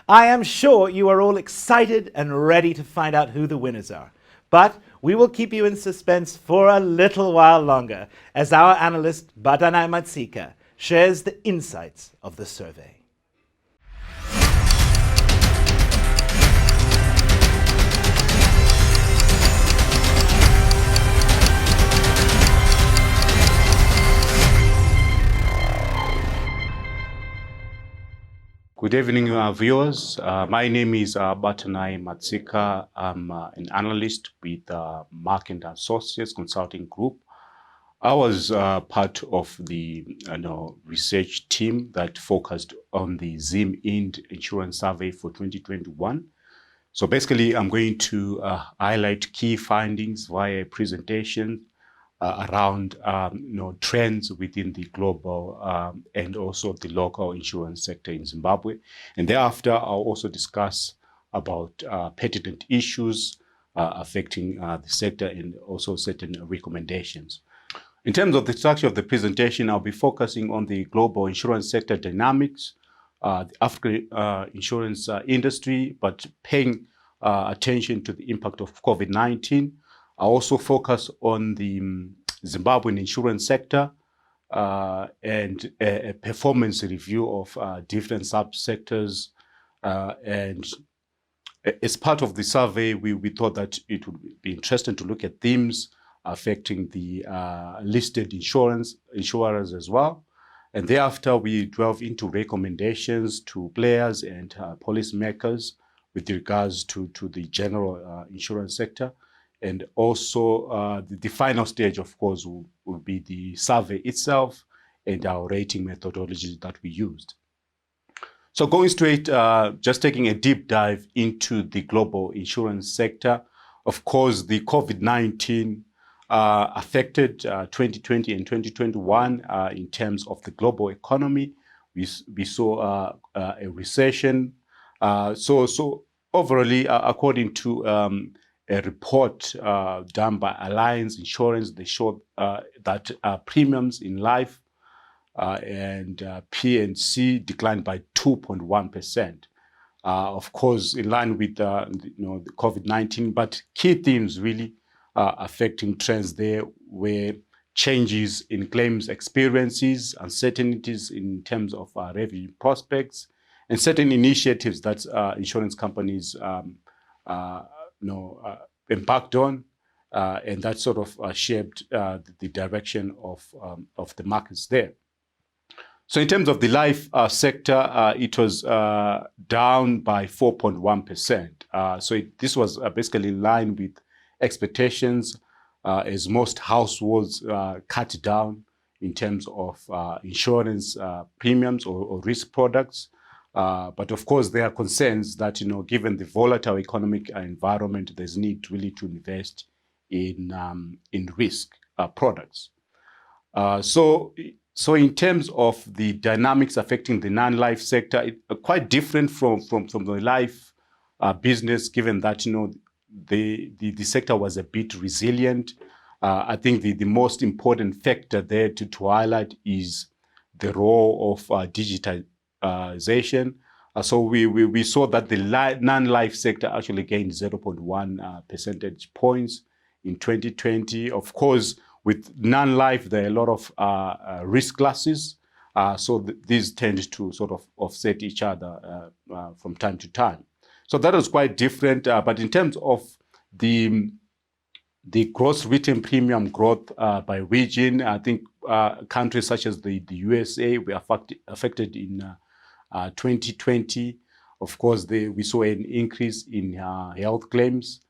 I am sure you are all excited and ready to find out who the winners are. But we will keep you in suspense for a little while longer as our analyst Badanai Matsika shares the insights of the survey. Good evening, viewers. My name is Badanai Matsika. I'm an analyst with Mark & Associates Consulting Group. I was part of the research team that focused on the ZIMIND insurance survey for 2021. So basically, I'm going to highlight key findings via a presentation around trends within the global and also the local insurance sector in Zimbabwe. And thereafter, I'll also discuss about pertinent issues affecting the sector and also certain recommendations. In terms of the structure of the presentation, I'll be focusing on the global insurance sector dynamics, the African insurance industry, but paying attention to the impact of COVID-19. I also focus on the Zimbabwean insurance sector and a performance review of different subsectors. And as part of the survey, we thought that it would be interesting to look at themes affecting the listed insurers as well. And thereafter, we delve into recommendations to players and policymakers with regards to the general insurance sector. And also the final stage, of course, will be the survey itself and our rating methodology that we used. So going straight, just taking a deep dive into the global insurance sector. Of course, the COVID-19 affected 2020 and 2021 in terms of the global economy. We saw a recession. So overall, according to a report done by Alliance Insurance, they showed that premiums in life and P&C declined by 2.1%. Of course, in line with the COVID-19, but key themes really affecting trends there were changes in claims experiences, uncertainties in terms of revenue prospects, and certain initiatives that insurance companies impact on, and that sort of shaped the direction of the markets there. So in terms of the life sector, it was down by 4.1%. So this was basically in line with expectations as most households cut down in terms of insurance premiums or risk products. But of course, there are concerns that, given the volatile economic environment, there's need really to invest in risk products. So in terms of the dynamics affecting the non-life sector, it's quite different from the life business, given that, the sector was a bit resilient. I think the most important factor there to highlight is the role of digitization. So we saw that the non-life sector actually gained 0.1 percentage points in 2020. Of course, with non-life, there are a lot of risk classes. So these tend to sort of offset each other from time to time. So that was quite different. But in terms of the gross written premium growth by region, I think countries such as the USA were affected in 2020. Of course, we saw an increase in health claims,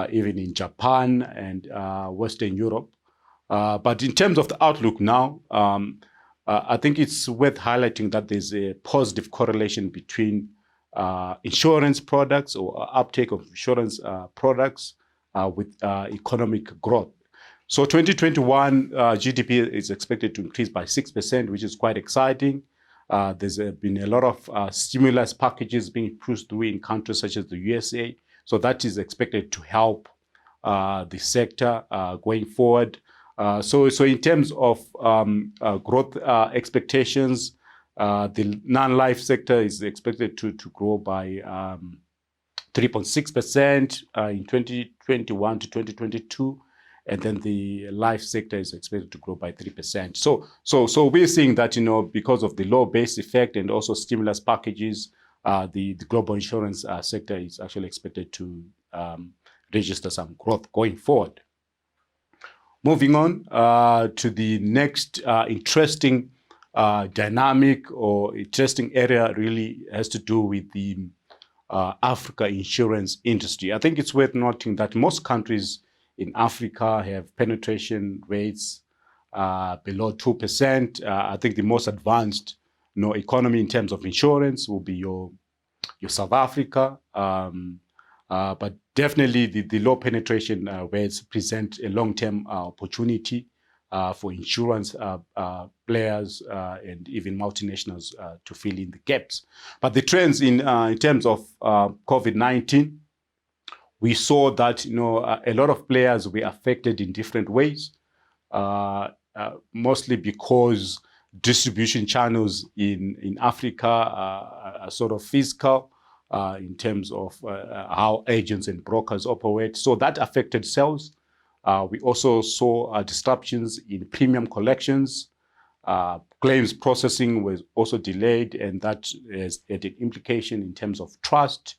even in Japan and Western Europe. But in terms of the outlook now, I think it's worth highlighting that there's a positive correlation between insurance products or uptake of insurance products with economic growth. So 2021 GDP is expected to increase by 6%, which is quite exciting. There's been a lot of stimulus packages being pushed through in countries such as the USA. So that is expected to help the sector going forward. So in terms of growth expectations, the non-life sector is expected to grow by 3.6% in 2021 to 2022. And then the life sector is expected to grow by 3%. So we're seeing that, because of the low base effect and also stimulus packages, the global insurance sector is actually expected to register some growth going forward. Moving on to the next interesting dynamic or interesting area really has to do with the Africa insurance industry. I think it's worth noting that most countries in Africa have penetration rates below 2%. I think the most advanced economy in terms of insurance will be your South Africa. But definitely the low penetration rates present a long-term opportunity for insurance players and even multinationals to fill in the gaps. But the trends in terms of COVID-19, we saw that a lot of players were affected in different ways, mostly because distribution channels in Africa are sort of physical in terms of how agents and brokers operate. So that affected sales. We also saw disruptions in premium collections. Claims processing was also delayed, and that has had an implication in terms of trust.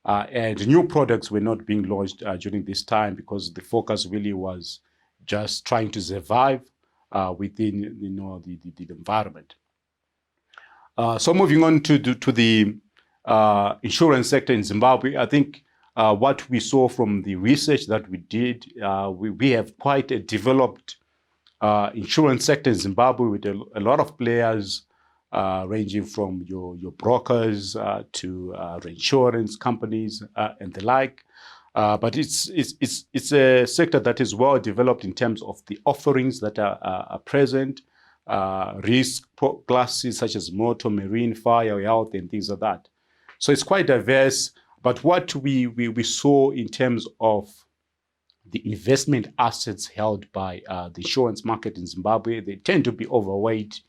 And new products were not being launched during this time because the focus really was just trying to survive within the environment. So moving on to the insurance sector in Zimbabwe, I think what we saw from the research that we did, we have quite a developed insurance sector in Zimbabwe with a lot of players ranging from your brokers to reinsurance companies and the like. But it's a sector that is well developed in terms of the offerings that are present, risk classes such as motor, marine, fire, health, and things like that. So it's quite diverse. But what we saw in terms of the investment assets held by the insurance market in Zimbabwe, they tend to be overweight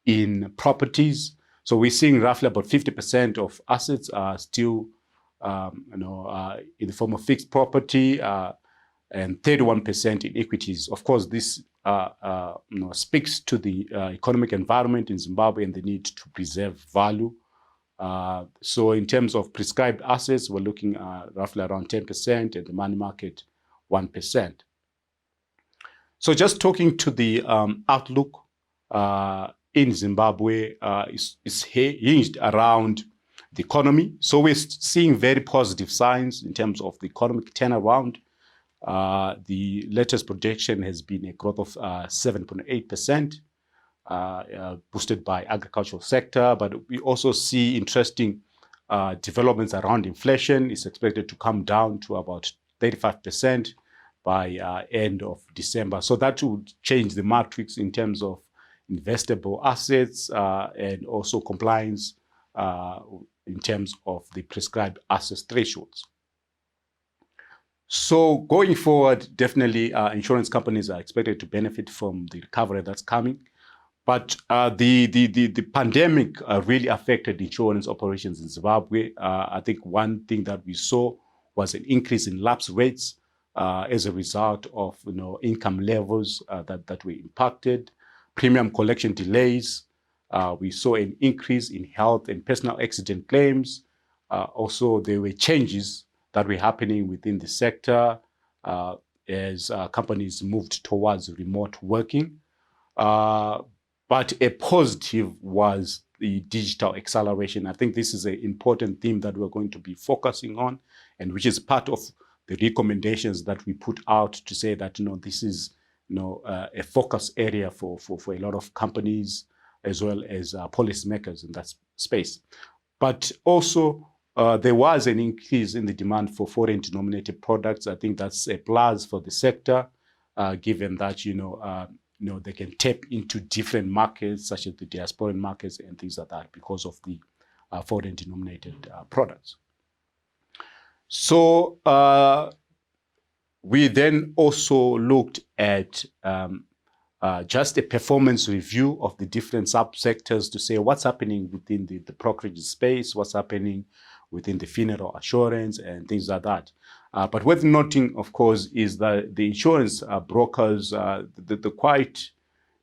in properties. So we're seeing roughly about 50% of assets are still in the form of fixed property and 31% in equities. Of course, this speaks to the economic environment in Zimbabwe and the need to preserve value. So in terms of prescribed assets, we're looking at roughly around 10% and the money market 1%. So just talking to the outlook in Zimbabwe is hinged around the economy. So we're seeing very positive signs in terms of the economic turnaround. The latest projection has been a growth of 7.8%, boosted by agricultural sector. But we also see interesting developments around inflation. It's expected to come down to about 35% by end of December. So that would change the matrix in terms of investable assets and also compliance in terms of the prescribed assets thresholds. So going forward, definitely insurance companies are expected to benefit from the recovery that's coming. But the pandemic really affected insurance operations in Zimbabwe. I think one thing that we saw was an increase in lapse rates as a result of income levels that were impacted, premium collection delays. We saw an increase in health and personal accident claims. Also, there were changes that were happening within the sector as companies moved towards remote working. But a positive was the digital acceleration. I think this is an important theme that we're going to be focusing on, and which is part of the recommendations that we put out to say that this is a focus area for a lot of companies as well as policymakers in that space. But also, there was an increase in the demand for foreign denominated products. I think that's a plus for the sector, given that, they can tap into different markets, such as the diasporan markets and things like that, because of the foreign denominated products. So we then also looked at just a performance review of the different subsectors to say what's happening within the brokerage space, what's happening within the funeral assurance and things like that. But worth noting, of course, is that the insurance brokers, the quite,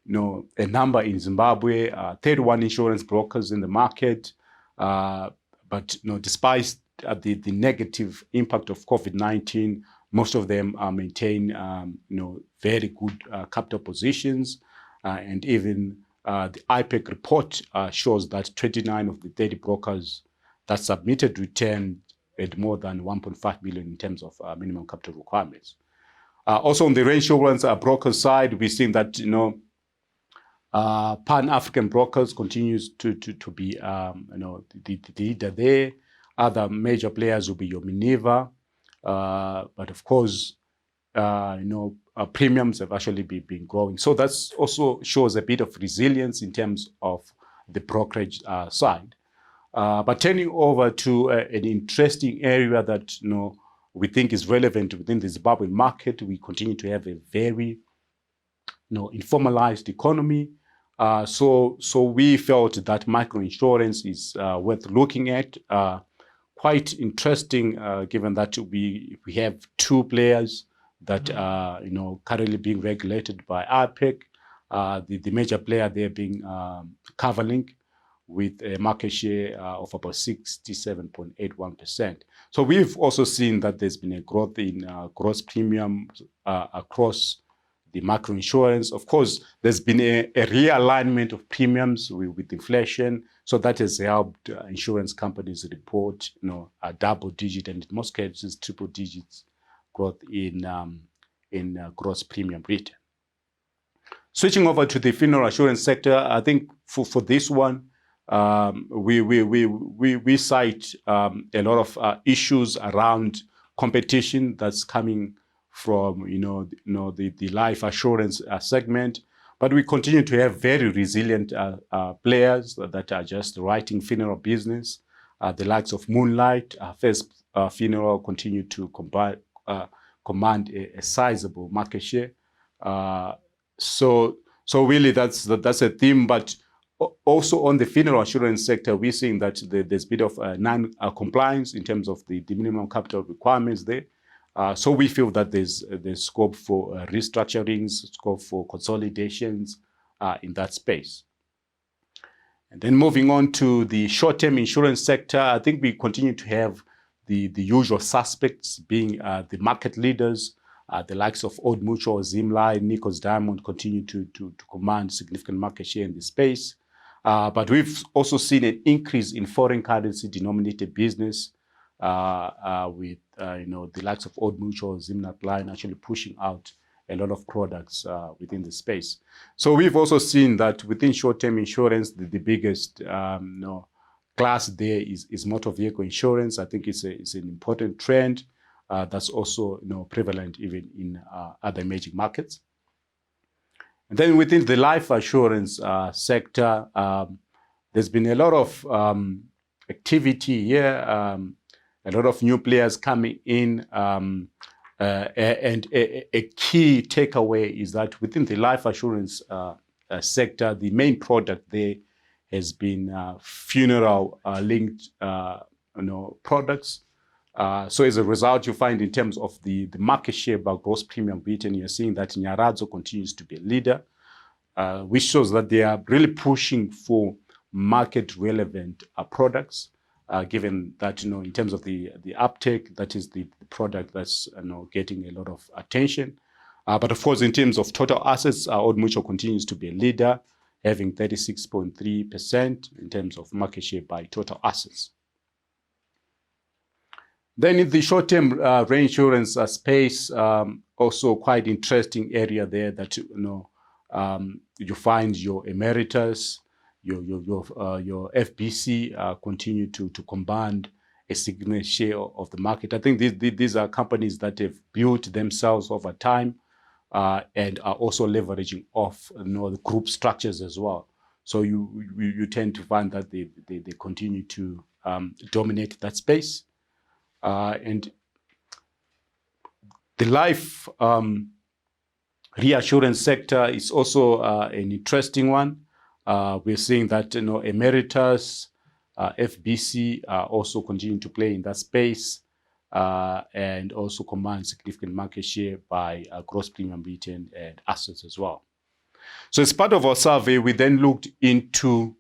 a number in Zimbabwe, 31 insurance brokers in the market. But despite the negative impact of COVID-19, most of them maintain, very good capital positions, and even the IPEC report shows that 29 of the 30 brokers that submitted returned at more than 1.5 billion in terms of minimum capital requirements. Also on the reinsurance broker side, we've seen that Pan-African brokers continues to be the leader there. Other major players will be your Minerva, but of course, premiums have actually been growing. So that also shows a bit of resilience in terms of the brokerage side. But turning over to an interesting area that we think is relevant within the Zimbabwean market, we continue to have a very informalized economy. So we felt that microinsurance is worth looking at. Quite interesting, given that we have two players that are currently being regulated by IPEC. The major player there being Coverlink, with a market share of about 67.81%. So we've also seen that there's been a growth in gross premium across the microinsurance. Of course, there's been a realignment of premiums with inflation. So that has helped insurance companies report a double digit, and in most cases, triple digits growth in gross premium written. Switching over to the funeral assurance sector, I think for this one, we cite a lot of issues around competition that's coming from the life assurance segment, but we continue to have very resilient players that are just writing funeral business. The likes of Moonlight, First Funeral continue to command a sizable market share. So really that's a theme, but also on the funeral assurance sector, we're seeing that there's a bit of non-compliance in terms of the minimum capital requirements there. So we feel that there's scope for restructurings, scope for consolidations in that space. And then moving on to the short-term insurance sector, I think we continue to have the usual suspects being the market leaders. The likes of Old Mutual, Zimline, Nichols Diamond continue to command significant market share in the space. But we've also seen an increase in foreign currency denominated business with the likes of Old Mutual, Zimline actually pushing out a lot of products within the space. So we've also seen that within short-term insurance, the biggest class there is motor vehicle insurance. I think it's an important trend that's also prevalent even in other emerging markets. And then within the life assurance sector, there's been a lot of activity here, a lot of new players coming in, and a key takeaway is that within the life assurance sector, the main product there has been funeral linked products. So as a result, you find in terms of the market share by gross premium written, you're seeing that Nyaradzo continues to be a leader, which shows that they are really pushing for market relevant products, given that, in terms of the uptake, that is the product that's getting a lot of attention. But of course, in terms of total assets, Old Mutual continues to be a leader, having 36.3% in terms of market share by total assets. Then in the short-term reinsurance space, also quite interesting area there that you find your emeritus, your FBC continue to command a significant share of the market. I think these are companies that have built themselves over time and are also leveraging off the group structures as well. So you tend to find that they continue to dominate that space. And the life reassurance sector is also an interesting one. We're seeing that Emeritus, FBC also continue to play in that space and also command significant market share by gross premium written and assets as well. So as part of our survey, we then looked into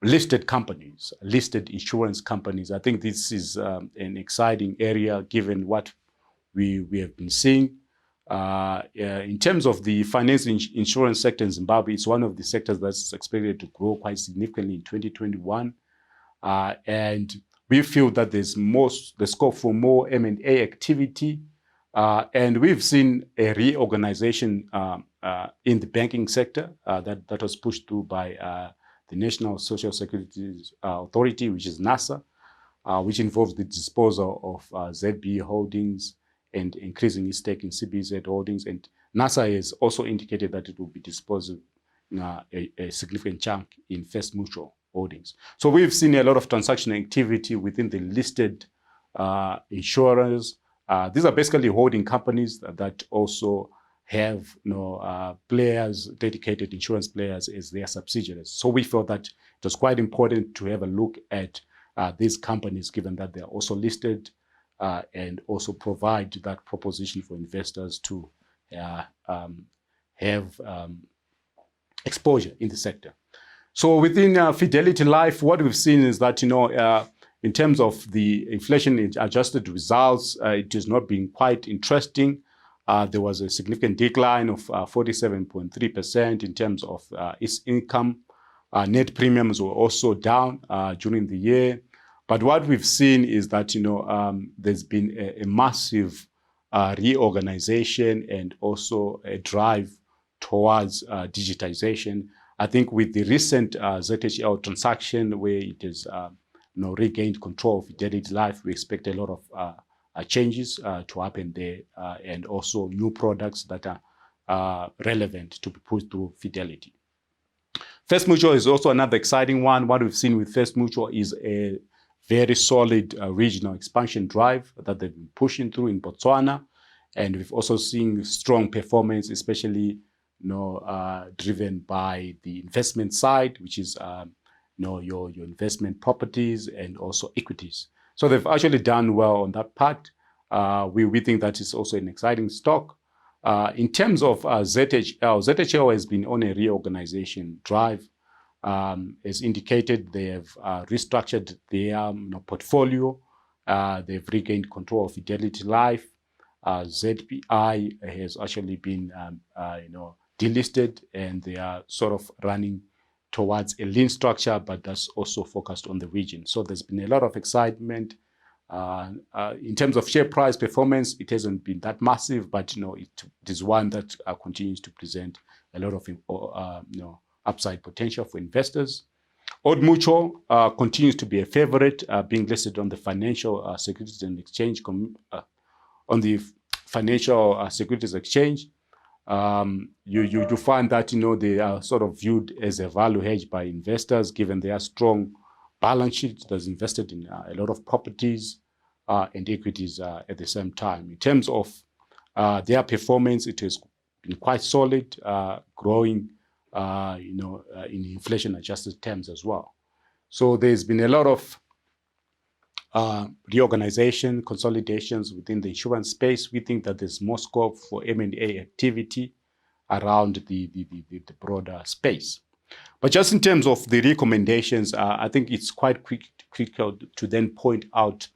listed companies, listed insurance companies. I think this is an exciting area given what we have been seeing. In terms of the financial insurance sector in Zimbabwe, it's one of the sectors that's expected to grow quite significantly in 2021. And we feel that there's the scope for more M&A activity. And we've seen a reorganization in the banking sector that was pushed through by the National Social Security Authority, which is NASA, which involves the disposal of ZB Holdings and increasing its stake in CBZ Holdings. And NASA has also indicated that it will be disposing a significant chunk in First Mutual Holdings. So we've seen a lot of transaction activity within the listed insurers. These are basically holding companies that also have players, dedicated insurance players as their subsidiaries. So we felt that it was quite important to have a look at these companies, given that they're also listed and also provide that proposition for investors to have exposure in the sector. So within Fidelity Life, what we've seen is that, in terms of the inflation-adjusted results, it has not been quite interesting. There was a significant decline of 47.3% in terms of its income. Net premiums were also down during the year. But what we've seen is that, there's been a massive reorganization and also a drive towards digitization. I think with the recent ZHL transaction, where it has regained control of Fidelity Life, we expect a lot of changes to happen there and also new products that are relevant to be put through Fidelity. First Mutual is also another exciting one. What we've seen with First Mutual is a very solid regional expansion drive that they've been pushing through in Botswana. And we've also seen strong performance, especially driven by the investment side, which is your investment properties and also equities. So they've actually done well on that part. We think that is also an exciting stock. In terms of ZHL has been on a reorganization drive. As indicated, they have restructured their portfolio. They've regained control of Fidelity Life. ZPI has actually been delisted, and they are sort of running towards a lean structure, but that's also focused on the region. So there's been a lot of excitement. In terms of share price performance, it hasn't been that massive, but it is one that continues to present a lot of upside potential for investors. Old Mutual continues to be a favorite, being listed on the Financial Securities and Exchange Securities Exchange. You find that they are sort of viewed as a value hedge by investors, given their strong balance sheet that's invested in a lot of properties and equities at the same time. In terms of their performance, it has been quite solid, growing in inflation-adjusted terms as well. So there's been a lot of reorganization, consolidations within the insurance space. We think that there's more scope for M&A activity around the broader space. But just in terms of the recommendations, I think it's quite critical to then point out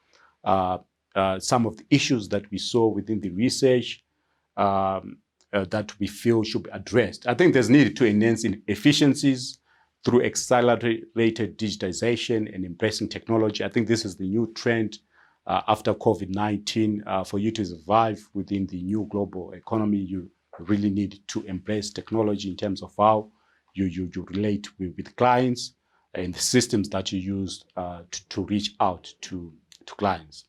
some of the issues that we saw within the research that we feel should be addressed. I think there's need to enhance efficiencies through accelerated digitization and embracing technology. I think this is the new trend after COVID-19. For you to survive within the new global economy, you really need to embrace technology in terms of how you relate with clients and the systems that you use to reach out to clients.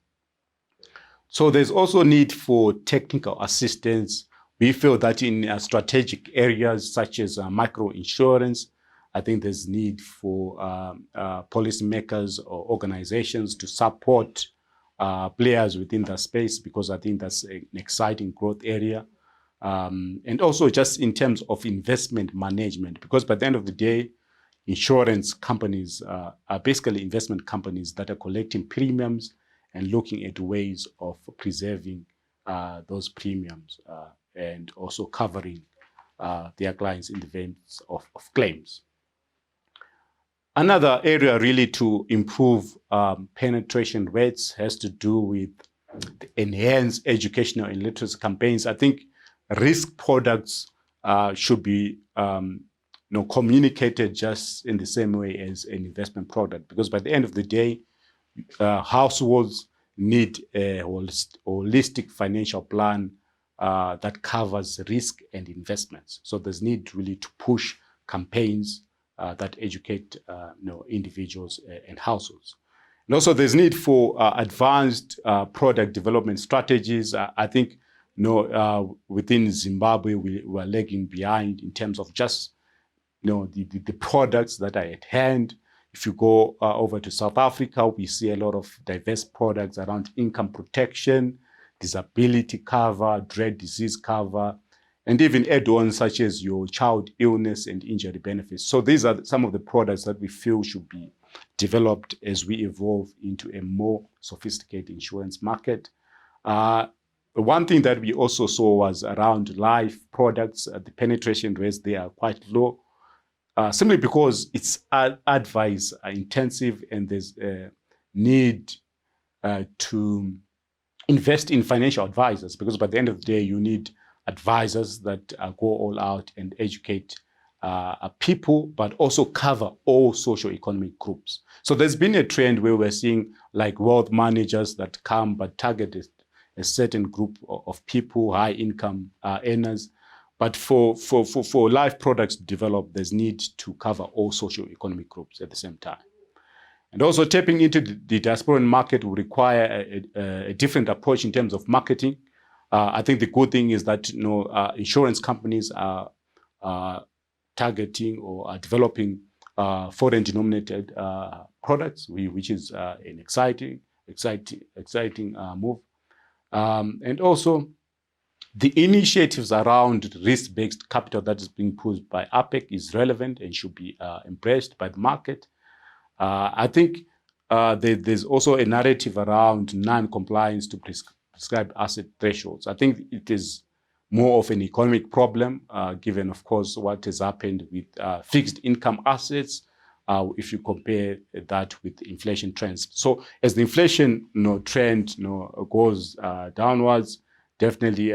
So there's also need for technical assistance. We feel that in strategic areas such as micro insurance, I think there's need for policymakers or organizations to support players within that space, because I think that's an exciting growth area. And also just in terms of investment management, because by the end of the day, insurance companies are basically investment companies that are collecting premiums and looking at ways of preserving those premiums and also covering their clients in the event of claims. Another area really to improve penetration rates has to do with enhanced educational and literacy campaigns. I think risk products should be communicated just in the same way as an investment product, because by the end of the day, households need a holistic financial plan that covers risk and investments. So there's need really to push campaigns that educate individuals and households. And also there's need for advanced product development strategies. I think within Zimbabwe, we are lagging behind in terms of just the products that are at hand. If you go over to South Africa, we see a lot of diverse products around income protection, disability cover, dread disease cover, and even add-ons such as your child illness and injury benefits. So these are some of the products that we feel should be developed as we evolve into a more sophisticated insurance market. One thing that we also saw was around life products. The penetration rates, they are quite low. Simply because it's advice intensive, and there's a need to invest in financial advisors, because by the end of the day, you need advisors that go all out and educate people, but also cover all socio-economic groups. So there's been a trend where we're seeing like wealth managers that come but target a certain group of people, high income earners. But for life products to develop, there's need to cover all socio-economic groups at the same time. And also tapping into the diasporan market will require a different approach in terms of marketing. I think the good thing is that insurance companies are targeting or are developing foreign denominated products, which is an exciting move. And also, the initiatives around risk-based capital that is being pushed by APEC is relevant and should be embraced by the market. I think there's also a narrative around non-compliance to prescribed asset thresholds. I think it is more of an economic problem, given, of course, what has happened with fixed income assets, if you compare that with inflation trends. So as the inflation trend goes downwards, definitely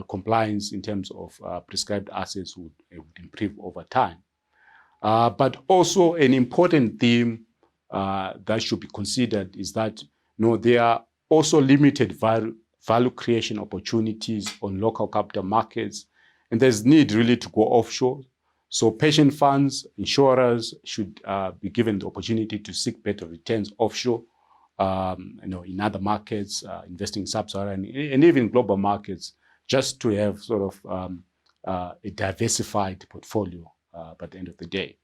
compliance in terms of prescribed assets would improve over time. But also an important theme that should be considered is that there are also limited value creation opportunities on local capital markets, and there's need really to go offshore. So pension funds, insurers should be given the opportunity to seek better returns offshore, in other markets, investing in sub-Saharan and even global markets, just to have sort of a diversified portfolio by the end of the day.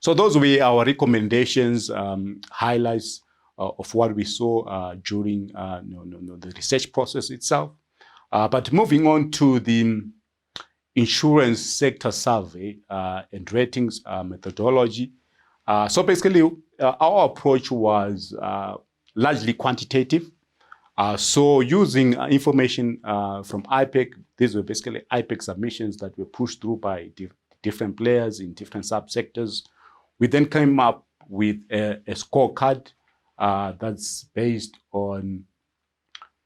So those were our recommendations, highlights of what we saw during the research process itself. But moving on to the insurance sector survey and ratings methodology. So basically, our approach was largely quantitative. So using information from IPEC, these were basically IPEC submissions that were pushed through by different players in different subsectors. We then came up with a scorecard that's based on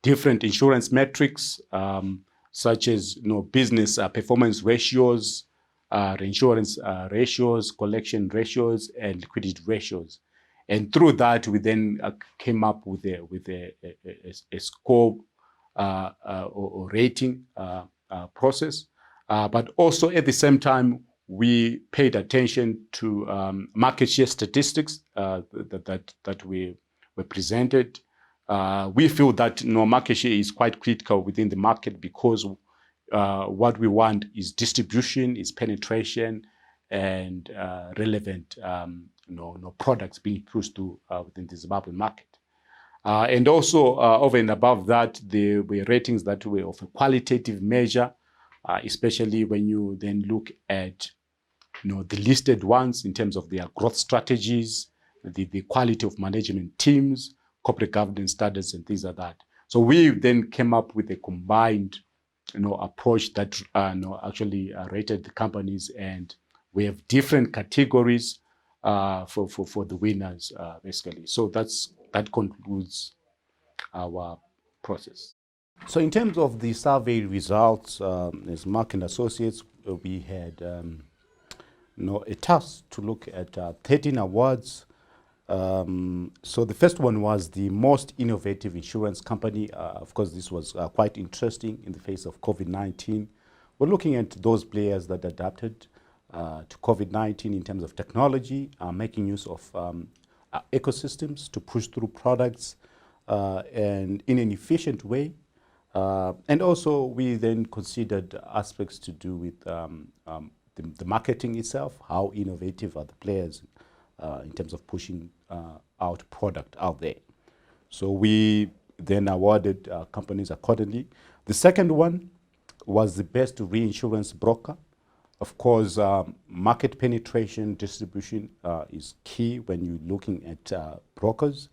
different insurance metrics, such as business performance ratios, reinsurance ratios, collection ratios, and liquidity ratios. And through that, we then came up with a score or rating process. But also at the same time, we paid attention to market share statistics that were presented. We feel that market share is quite critical within the market because what we want is distribution, is penetration, and relevant products being pushed to within the Zimbabwean market. And also, over and above that, there were ratings that were of a qualitative measure, especially when you then look at the listed ones in terms of their growth strategies, the quality of management teams, corporate governance standards, and things like that. So we then came up with a combined approach that actually rated the companies, and we have different categories for the winners, basically. So that concludes our process. So in terms of the survey results, as Mark and Associates, we had a task to look at 13 awards. So the first one was the most innovative insurance company. Of course, this was quite interesting in the face of COVID-19. We're looking at those players that adapted to COVID-19 in terms of technology, making use of ecosystems to push through products and in an efficient way. And also, we then considered aspects to do with the marketing itself. How innovative are the players in terms of pushing out product out there? So we then awarded companies accordingly. The second one was the best reinsurance broker. Of course, market penetration, distribution is key when you're looking at brokers.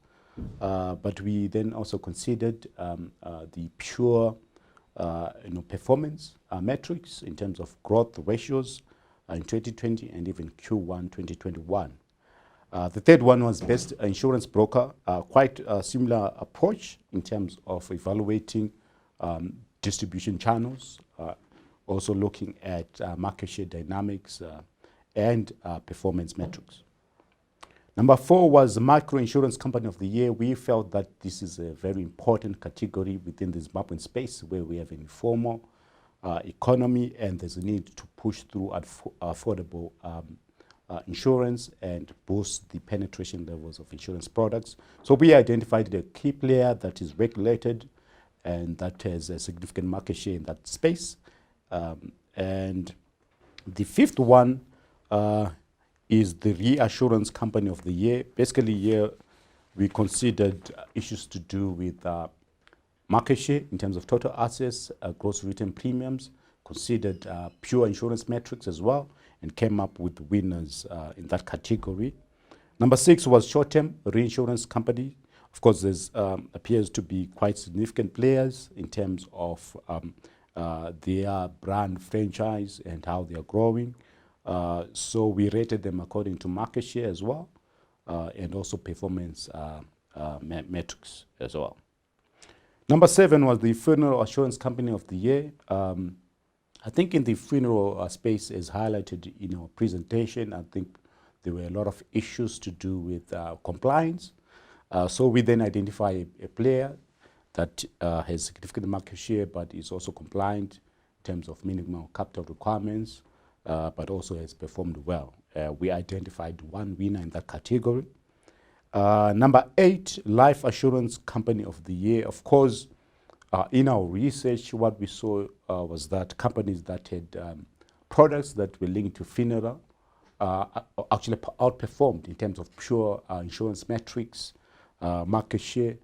But we then also considered the pure performance metrics in terms of growth ratios in 2020 and even Q1 2021. The third one was best insurance broker, quite a similar approach in terms of evaluating distribution channels, also looking at market share dynamics and performance metrics. Number 4 was Micro Insurance Company of the Year. We felt that this is a very important category within the Zimbabwean space where we have an informal economy and there's a need to push through affordable insurance and boost the penetration levels of insurance products. So we identified a key player that is regulated and that has a significant market share in that space. And the fifth one is the Reassurance Company of the Year. Basically, here we considered issues to do with market share in terms of total assets, gross written premiums, considered pure insurance metrics as well, and came up with winners in that category. Number 6 was short-term reinsurance company. Of course, there's appears to be quite significant players in terms of their brand franchise and how they are growing. So we rated them according to market share as well, and also performance metrics as well. Number 7 was the Funeral Assurance Company of the Year. I think in the funeral space, as highlighted in our presentation, I think there were a lot of issues to do with compliance. So we then identify a player that has significant market share, but is also compliant in terms of minimum capital requirements, but also has performed well. We identified one winner in that category. Number 8, Life Assurance Company of the Year. Of course, in our research, what we saw was that companies that had products that were linked to funeral actually outperformed in terms of pure insurance metrics, market share,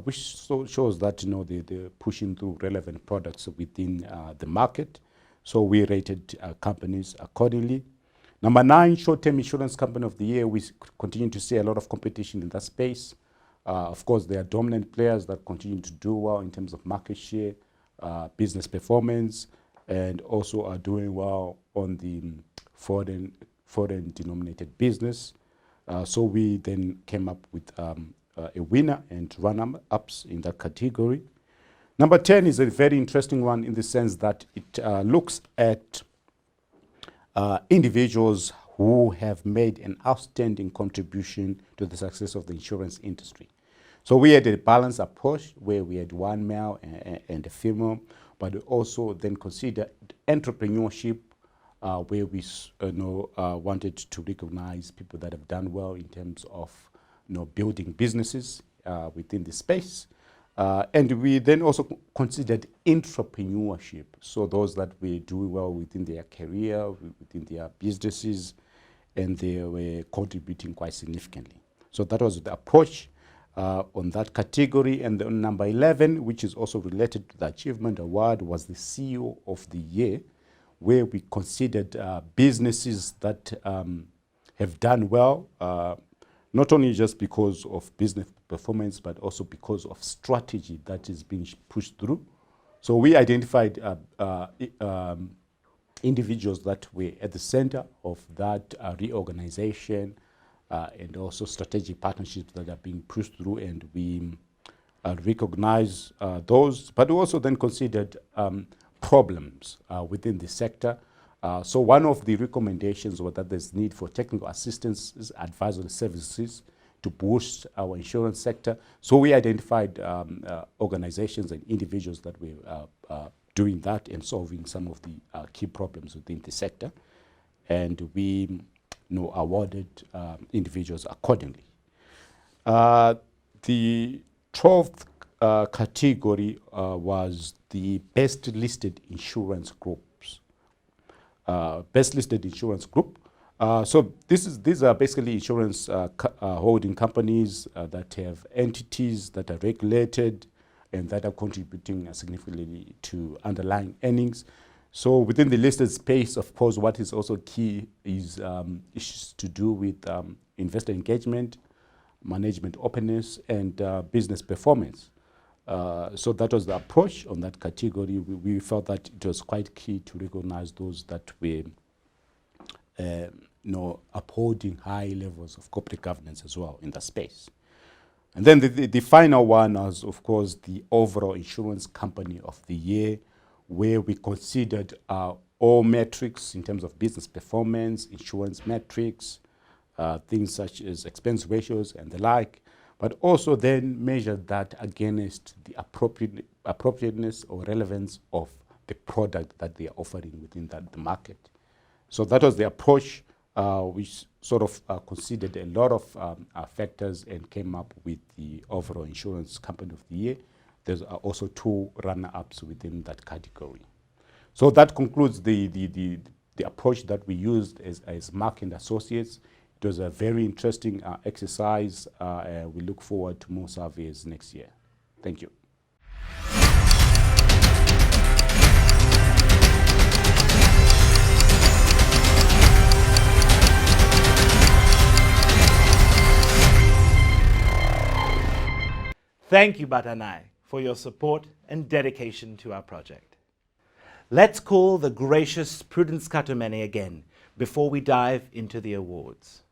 which shows that they're pushing through relevant products within the market. So we rated companies accordingly. Number 9, Short-Term Insurance Company of the Year. We continue to see a lot of competition in that space. Of course, there are dominant players that continue to do well in terms of market share, business performance, and also are doing well on the foreign denominated business. So we then came up with a winner and runner-ups in that category. Number 10 is a very interesting one in the sense that it looks at individuals who have made an outstanding contribution to the success of the insurance industry. So we had a balanced approach where we had one male and a female, but also then considered entrepreneurship where we wanted to recognize people that have done well in terms of building businesses within the space. And we then also considered entrepreneurship, so those that were doing well within their career, within their businesses, and they were contributing quite significantly. So that was the approach on that category. And then number 11, which is also related to the Achievement Award, was the CEO of the Year, where we considered businesses that have done well, not only just because of business performance, but also because of strategy that is being pushed through. So we identified individuals that were at the center of that reorganization and also strategic partnerships that are being pushed through, and we recognize those, but we also then considered problems within the sector. So one of the recommendations was that there's need for technical assistance, advisory services to boost our insurance sector. So we identified organizations and individuals that were doing that and solving some of the key problems within the sector. And we awarded individuals accordingly. The 12th category was the best listed insurance groups. Best listed insurance group. So these are basically insurance holding companies that have entities that are regulated and that are contributing significantly to underlying earnings. So within the listed space, of course, what is also key is issues to do with investor engagement, management openness, and business performance. So that was the approach on that category. We felt that it was quite key to recognize those that were upholding high levels of corporate governance as well in the space. And then the final one was, of course, the overall insurance company of the year, where we considered all metrics in terms of business performance, insurance metrics, things such as expense ratios and the like, but also then measured that against the appropriateness or relevance of the product that they are offering within the market. So that was the approach, which sort of considered a lot of factors and came up with the overall insurance company of the year. There's also 2 runner-ups within that category. So that concludes the approach that we used as Mark and Associates. It was a very interesting exercise. We look forward to more surveys next year. Thank you. Thank you, Batanai, for your support and dedication to our project. Let's call the gracious Prudence Katumene again before we dive into the awards.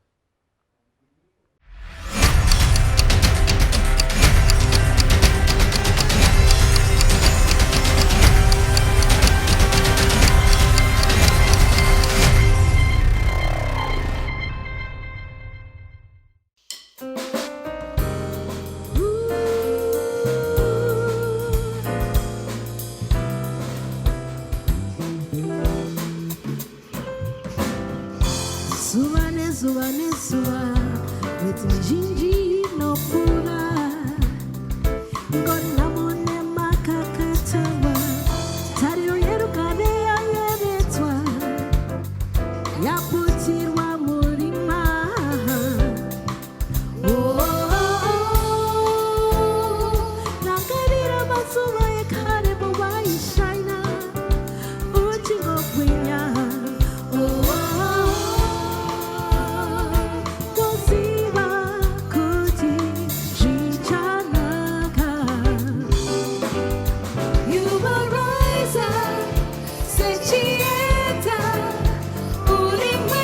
Urima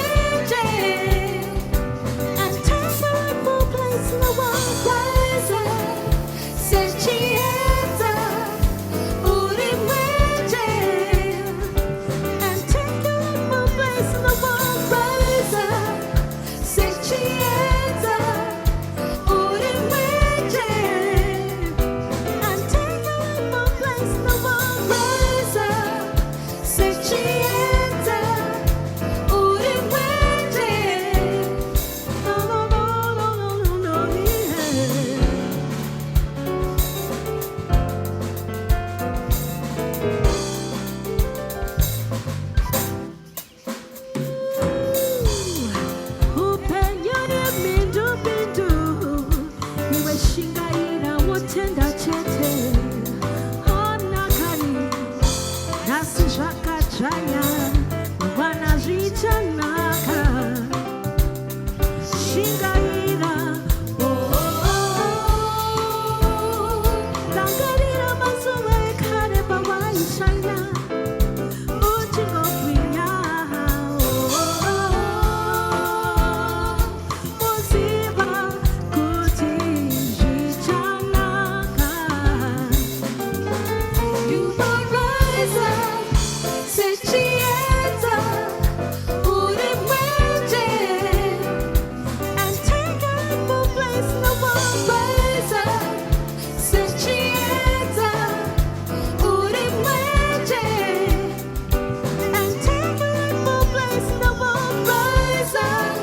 Chaya, Wanaji Chanaka, Shingaira, Langarira Masuwe Kare Bawai China, Uchingo Priya, Musiba Kuti Chanaka. You will rise up, Sechieta, Urimweje, and take a rightful place. No one rise up, Sechieta, Urimweje, and take a rightful place. No one rise up,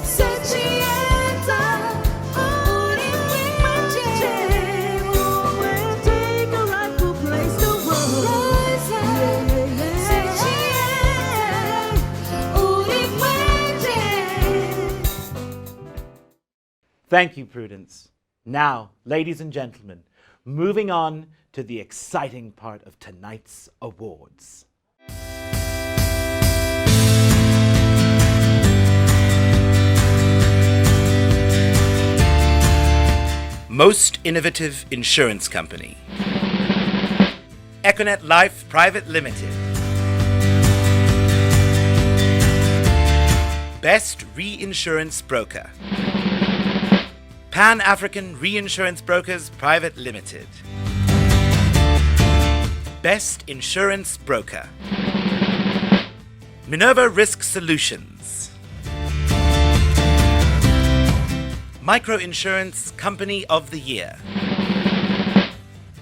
Sechieta, Urimweje, and take a rightful place. No one rise up, Sechieta, Urimweje. Thank you, Prudence. Now, ladies and gentlemen, moving on to the exciting part of tonight's awards. Most Innovative Insurance Company. Econet Life Private Limited. Best Reinsurance Broker. Pan-African Reinsurance Brokers Private Limited. Best Insurance Broker. Minerva Risk Solutions. Microinsurance Company of the Year.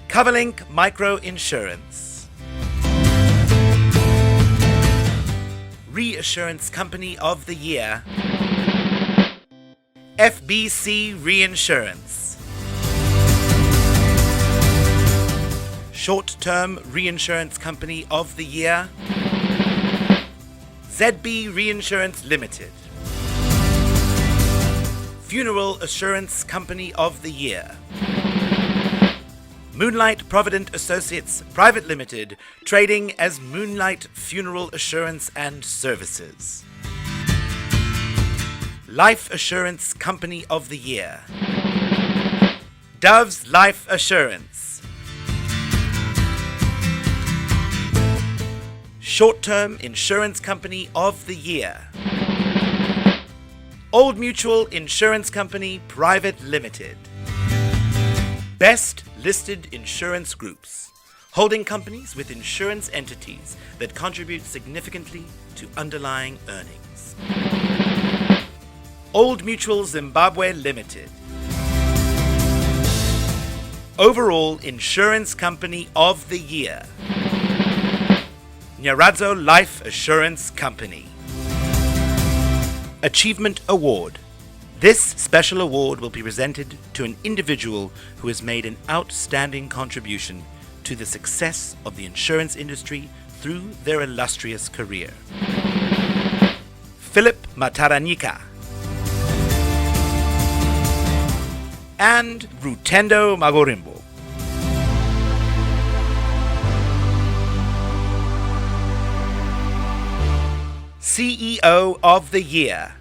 Coverlink Microinsurance. Reassurance Company of the Year. FBC Reinsurance. Short-Term Reinsurance Company of the Year. ZB Reinsurance Limited. Funeral Assurance Company of the Year. Moonlight Provident Associates Private Limited, trading as Moonlight Funeral Assurance and Services. Life Assurance Company of the Year. Dove's Life Assurance. Short-Term Insurance Company of the Year. Old Mutual Insurance Company Private Limited. Best Listed Insurance Groups, holding companies with insurance entities that contribute significantly to underlying earnings. Old Mutual Zimbabwe Limited. Overall Insurance Company of the Year. Nyaradzo Life Assurance Company. Achievement Award. This special award will be presented to an individual who has made an outstanding contribution to the success of the insurance industry through their illustrious career. Philip Mataranika and Rutendo Magorimbo. CEO of the Year.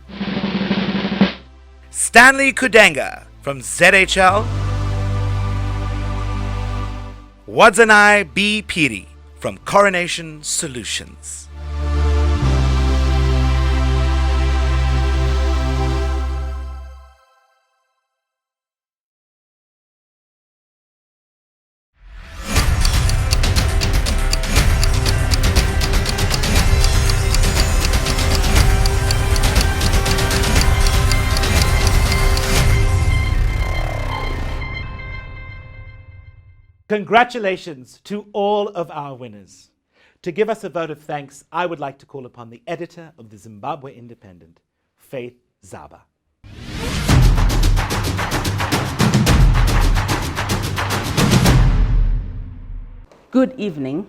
Stanley Kudenga from ZHL. Wadzanai B. Piri from Coronation Solutions. Congratulations to all of our winners. To give us a vote of thanks, I would like to call upon the editor of the Zimbabwe Independent, Faith Zaba. Good evening,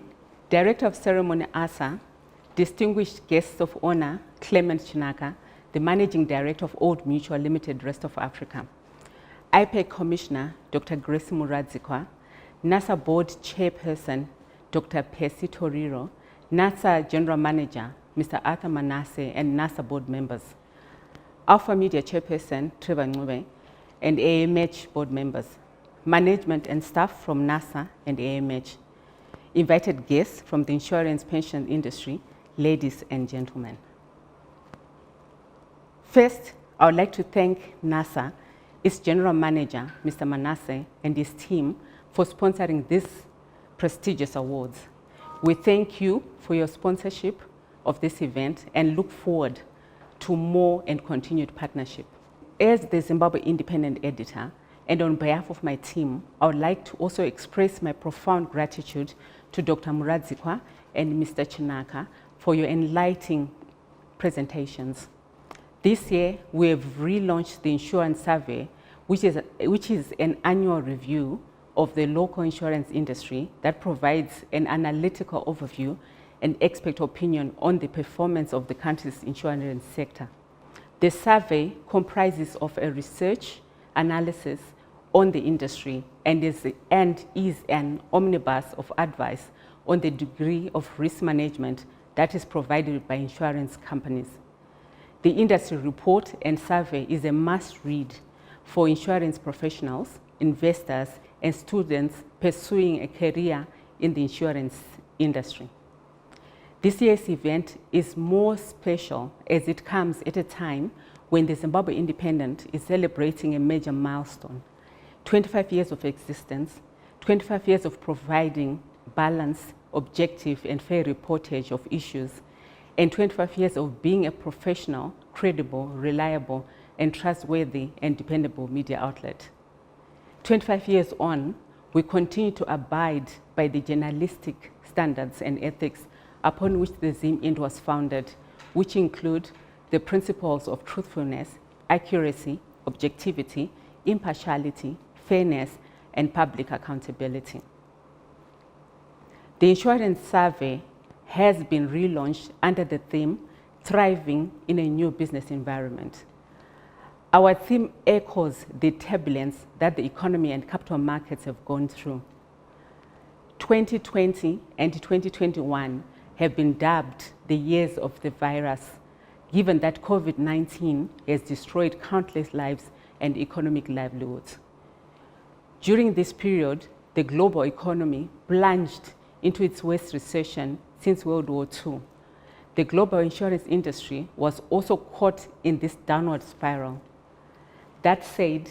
Director of Ceremony ASA, distinguished guests of honor, Clement Chinaka, the Managing Director of Old Mutual Limited, Rest of Africa, IPEC Commissioner, Dr. Grace Muradzikwa, NASA Board Chairperson, Dr. Percy Toriro, NASA General Manager, Mr. Arthur Manasseh, and NASA board members, Alpha Media Chairperson, Trevor Ncube, and AMH board members, management and staff from NASA and AMH, invited guests from the insurance pension industry, ladies and gentlemen. First, I would like to thank NASA, its General Manager, Mr. Manasseh, and his team for sponsoring these prestigious awards. We thank you for your sponsorship of this event and look forward to more and continued partnership. As the Zimbabwe Independent editor, and on behalf of my team, I would like to also express my profound gratitude to Dr. Muradzikwa and Mr. Chinaka for your enlightening presentations. This year, we have relaunched the Insurance Survey, which is an annual review of the local insurance industry that provides an analytical overview and expert opinion on the performance of the country's insurance sector. The survey comprises of a research analysis on the industry and is an omnibus of advice on the degree of risk management that is provided by insurance companies. The industry report and survey is a must-read for insurance professionals, investors, and students pursuing a career in the insurance industry. This year's event is more special as it comes at a time when the Zimbabwe Independent is celebrating a major milestone. 25 years of existence, 25 years of providing balanced, objective, and fair reportage of issues, and 25 years of being a professional, credible, reliable, and trustworthy and dependable media outlet. 25 years on, we continue to abide by the journalistic standards and ethics upon which the ZIMIND was founded, which include the principles of truthfulness, accuracy, objectivity, impartiality, fairness, and public accountability. The Insurance Survey has been relaunched under the theme, Thriving in a New Business Environment. Our theme echoes the turbulence that the economy and capital markets have gone through. 2020 and 2021 have been dubbed the years of the virus, given that COVID-19 has destroyed countless lives and economic livelihoods. During this period, the global economy plunged into its worst recession since World War II. The global insurance industry was also caught in this downward spiral. That said,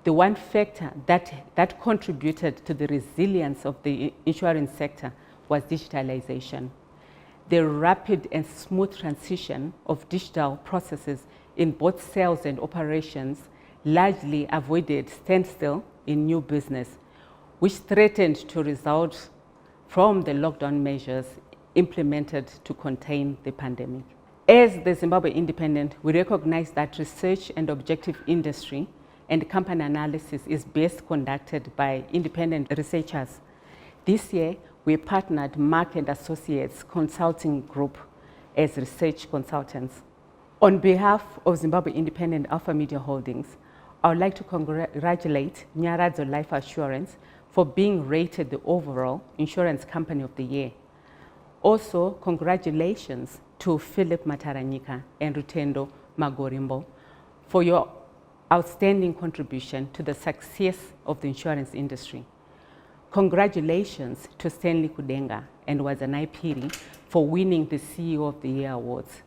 the one factor that contributed to the resilience of the insurance sector was digitalization. The rapid and smooth transition of digital processes in both sales and operations largely avoided standstill in new business, which threatened to result from the lockdown measures implemented to contain the pandemic. As the Zimbabwe Independent, we recognize that research and objective industry and company analysis is best conducted by independent researchers. This year, we partnered Mark & Associates Consulting Group as research consultants. On behalf of Zimbabwe Independent Alpha Media Holdings, I would like to congratulate Nyaradzo Life Assurance for being rated the overall Insurance Company of the Year. Also, congratulations to Philip Mataranyika and Rutendo Magorimbo for your outstanding contribution to the success of the insurance industry. Congratulations to Stanley Kudenga and Wazanai Piri for winning the CEO of the Year awards.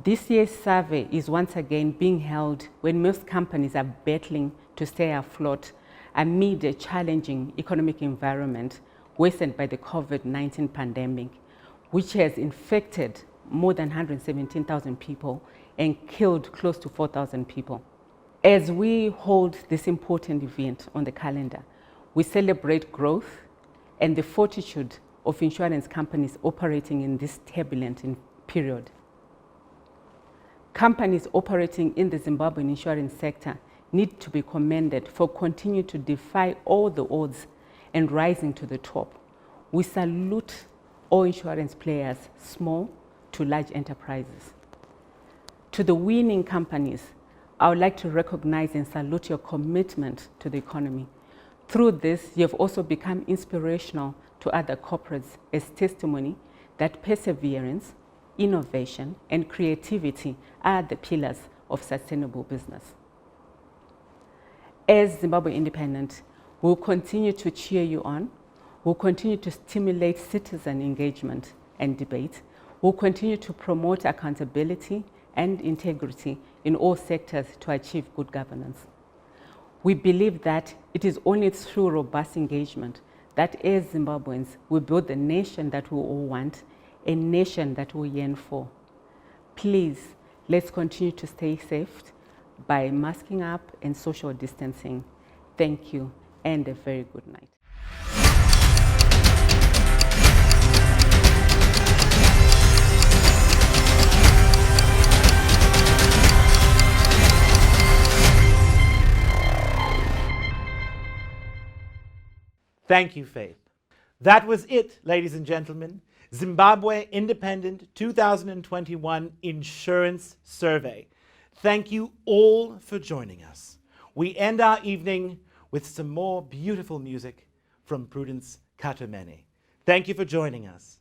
This year's survey is once again being held when most companies are battling to stay afloat amid a challenging economic environment worsened by the COVID-19 pandemic, which has infected more than 117,000 people and killed close to 4,000 people. As we hold this important event on the calendar, we celebrate growth and the fortitude of insurance companies operating in this turbulent period. Companies operating in the Zimbabwean insurance sector need to be commended for continuing to defy all the odds and rising to the top. We salute all insurance players, small to large enterprises. To the winning companies, I would like to recognize and salute your commitment to the economy. Through this, you have also become inspirational to other corporates as testimony that perseverance, innovation, and creativity are the pillars of sustainable business. As Zimbabwe Independent, we'll continue to cheer you on. We'll continue to stimulate citizen engagement and debate. We'll continue to promote accountability and integrity in all sectors to achieve good governance. We believe that it is only through robust engagement that as Zimbabweans we build the nation that we all want, a nation that we yearn for. Please, let's continue to stay safe by masking up and social distancing. Thank you and a very good night. Thank you, Faith. That was it, ladies and gentlemen. Zimbabwe Independent 2021 Insurance Survey. Thank you all for joining us. We end our evening with some more beautiful music from Prudence Katomene. Thank you for joining us.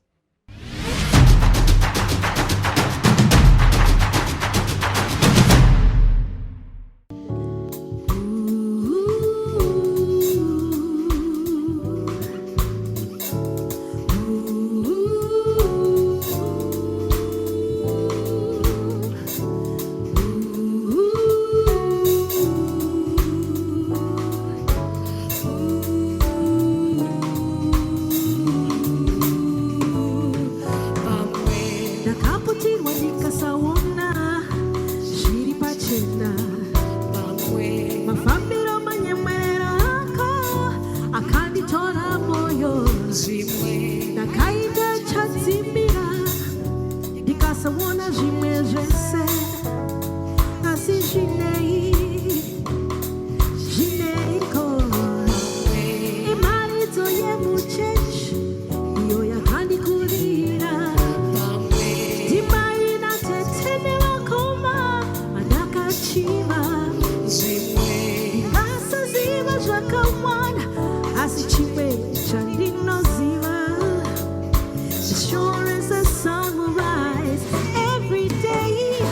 Insurance, a sunrise every day.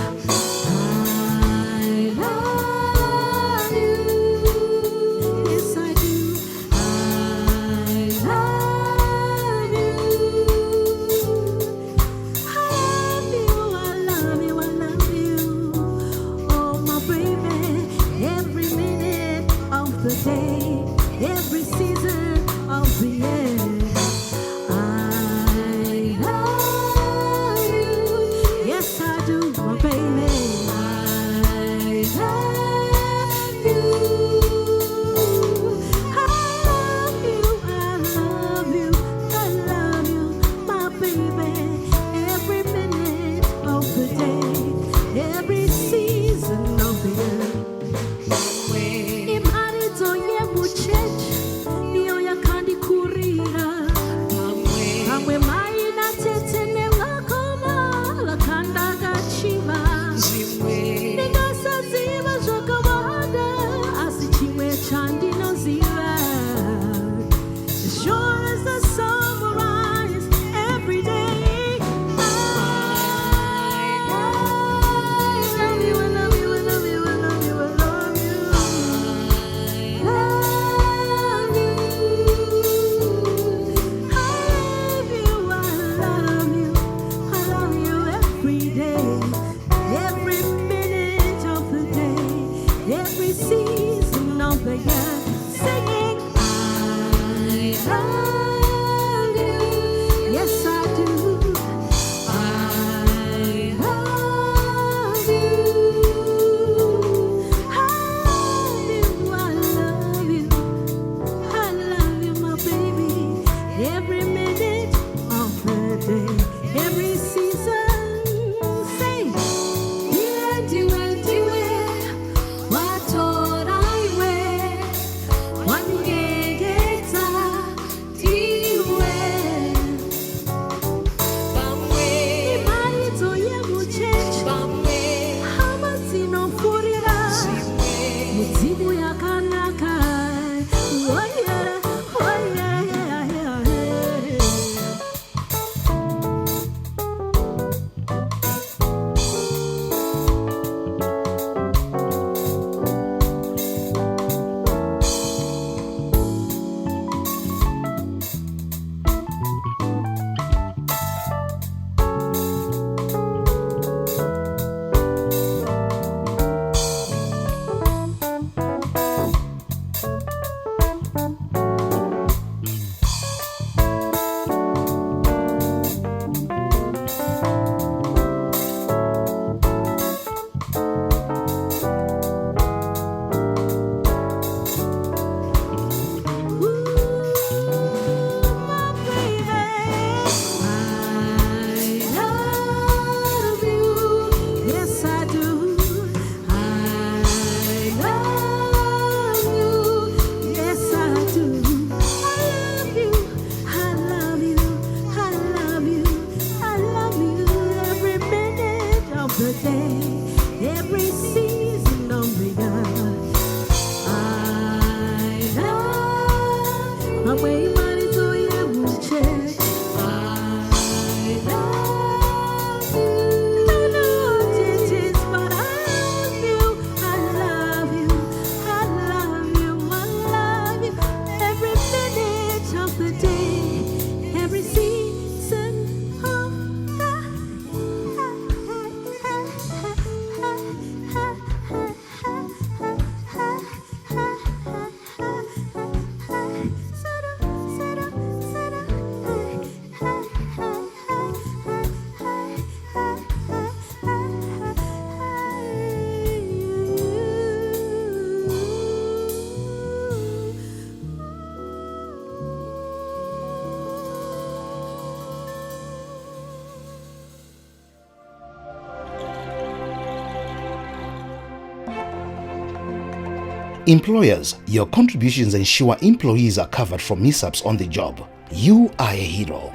Employers, your contributions ensure employees are covered from mishaps on the job. You are a hero.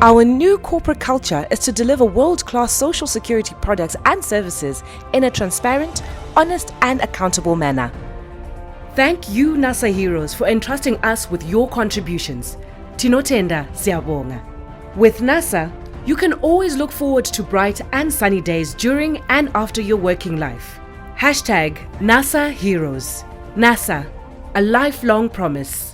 Our new corporate culture is to deliver world-class social security products and services in a transparent, honest and accountable manner. Thank you, NASA Heroes, for entrusting us with your contributions. Tinotenda siyabonga. With NASA, you can always look forward to bright and sunny days during and after your working life. #NASA Heroes. NASA, a lifelong promise.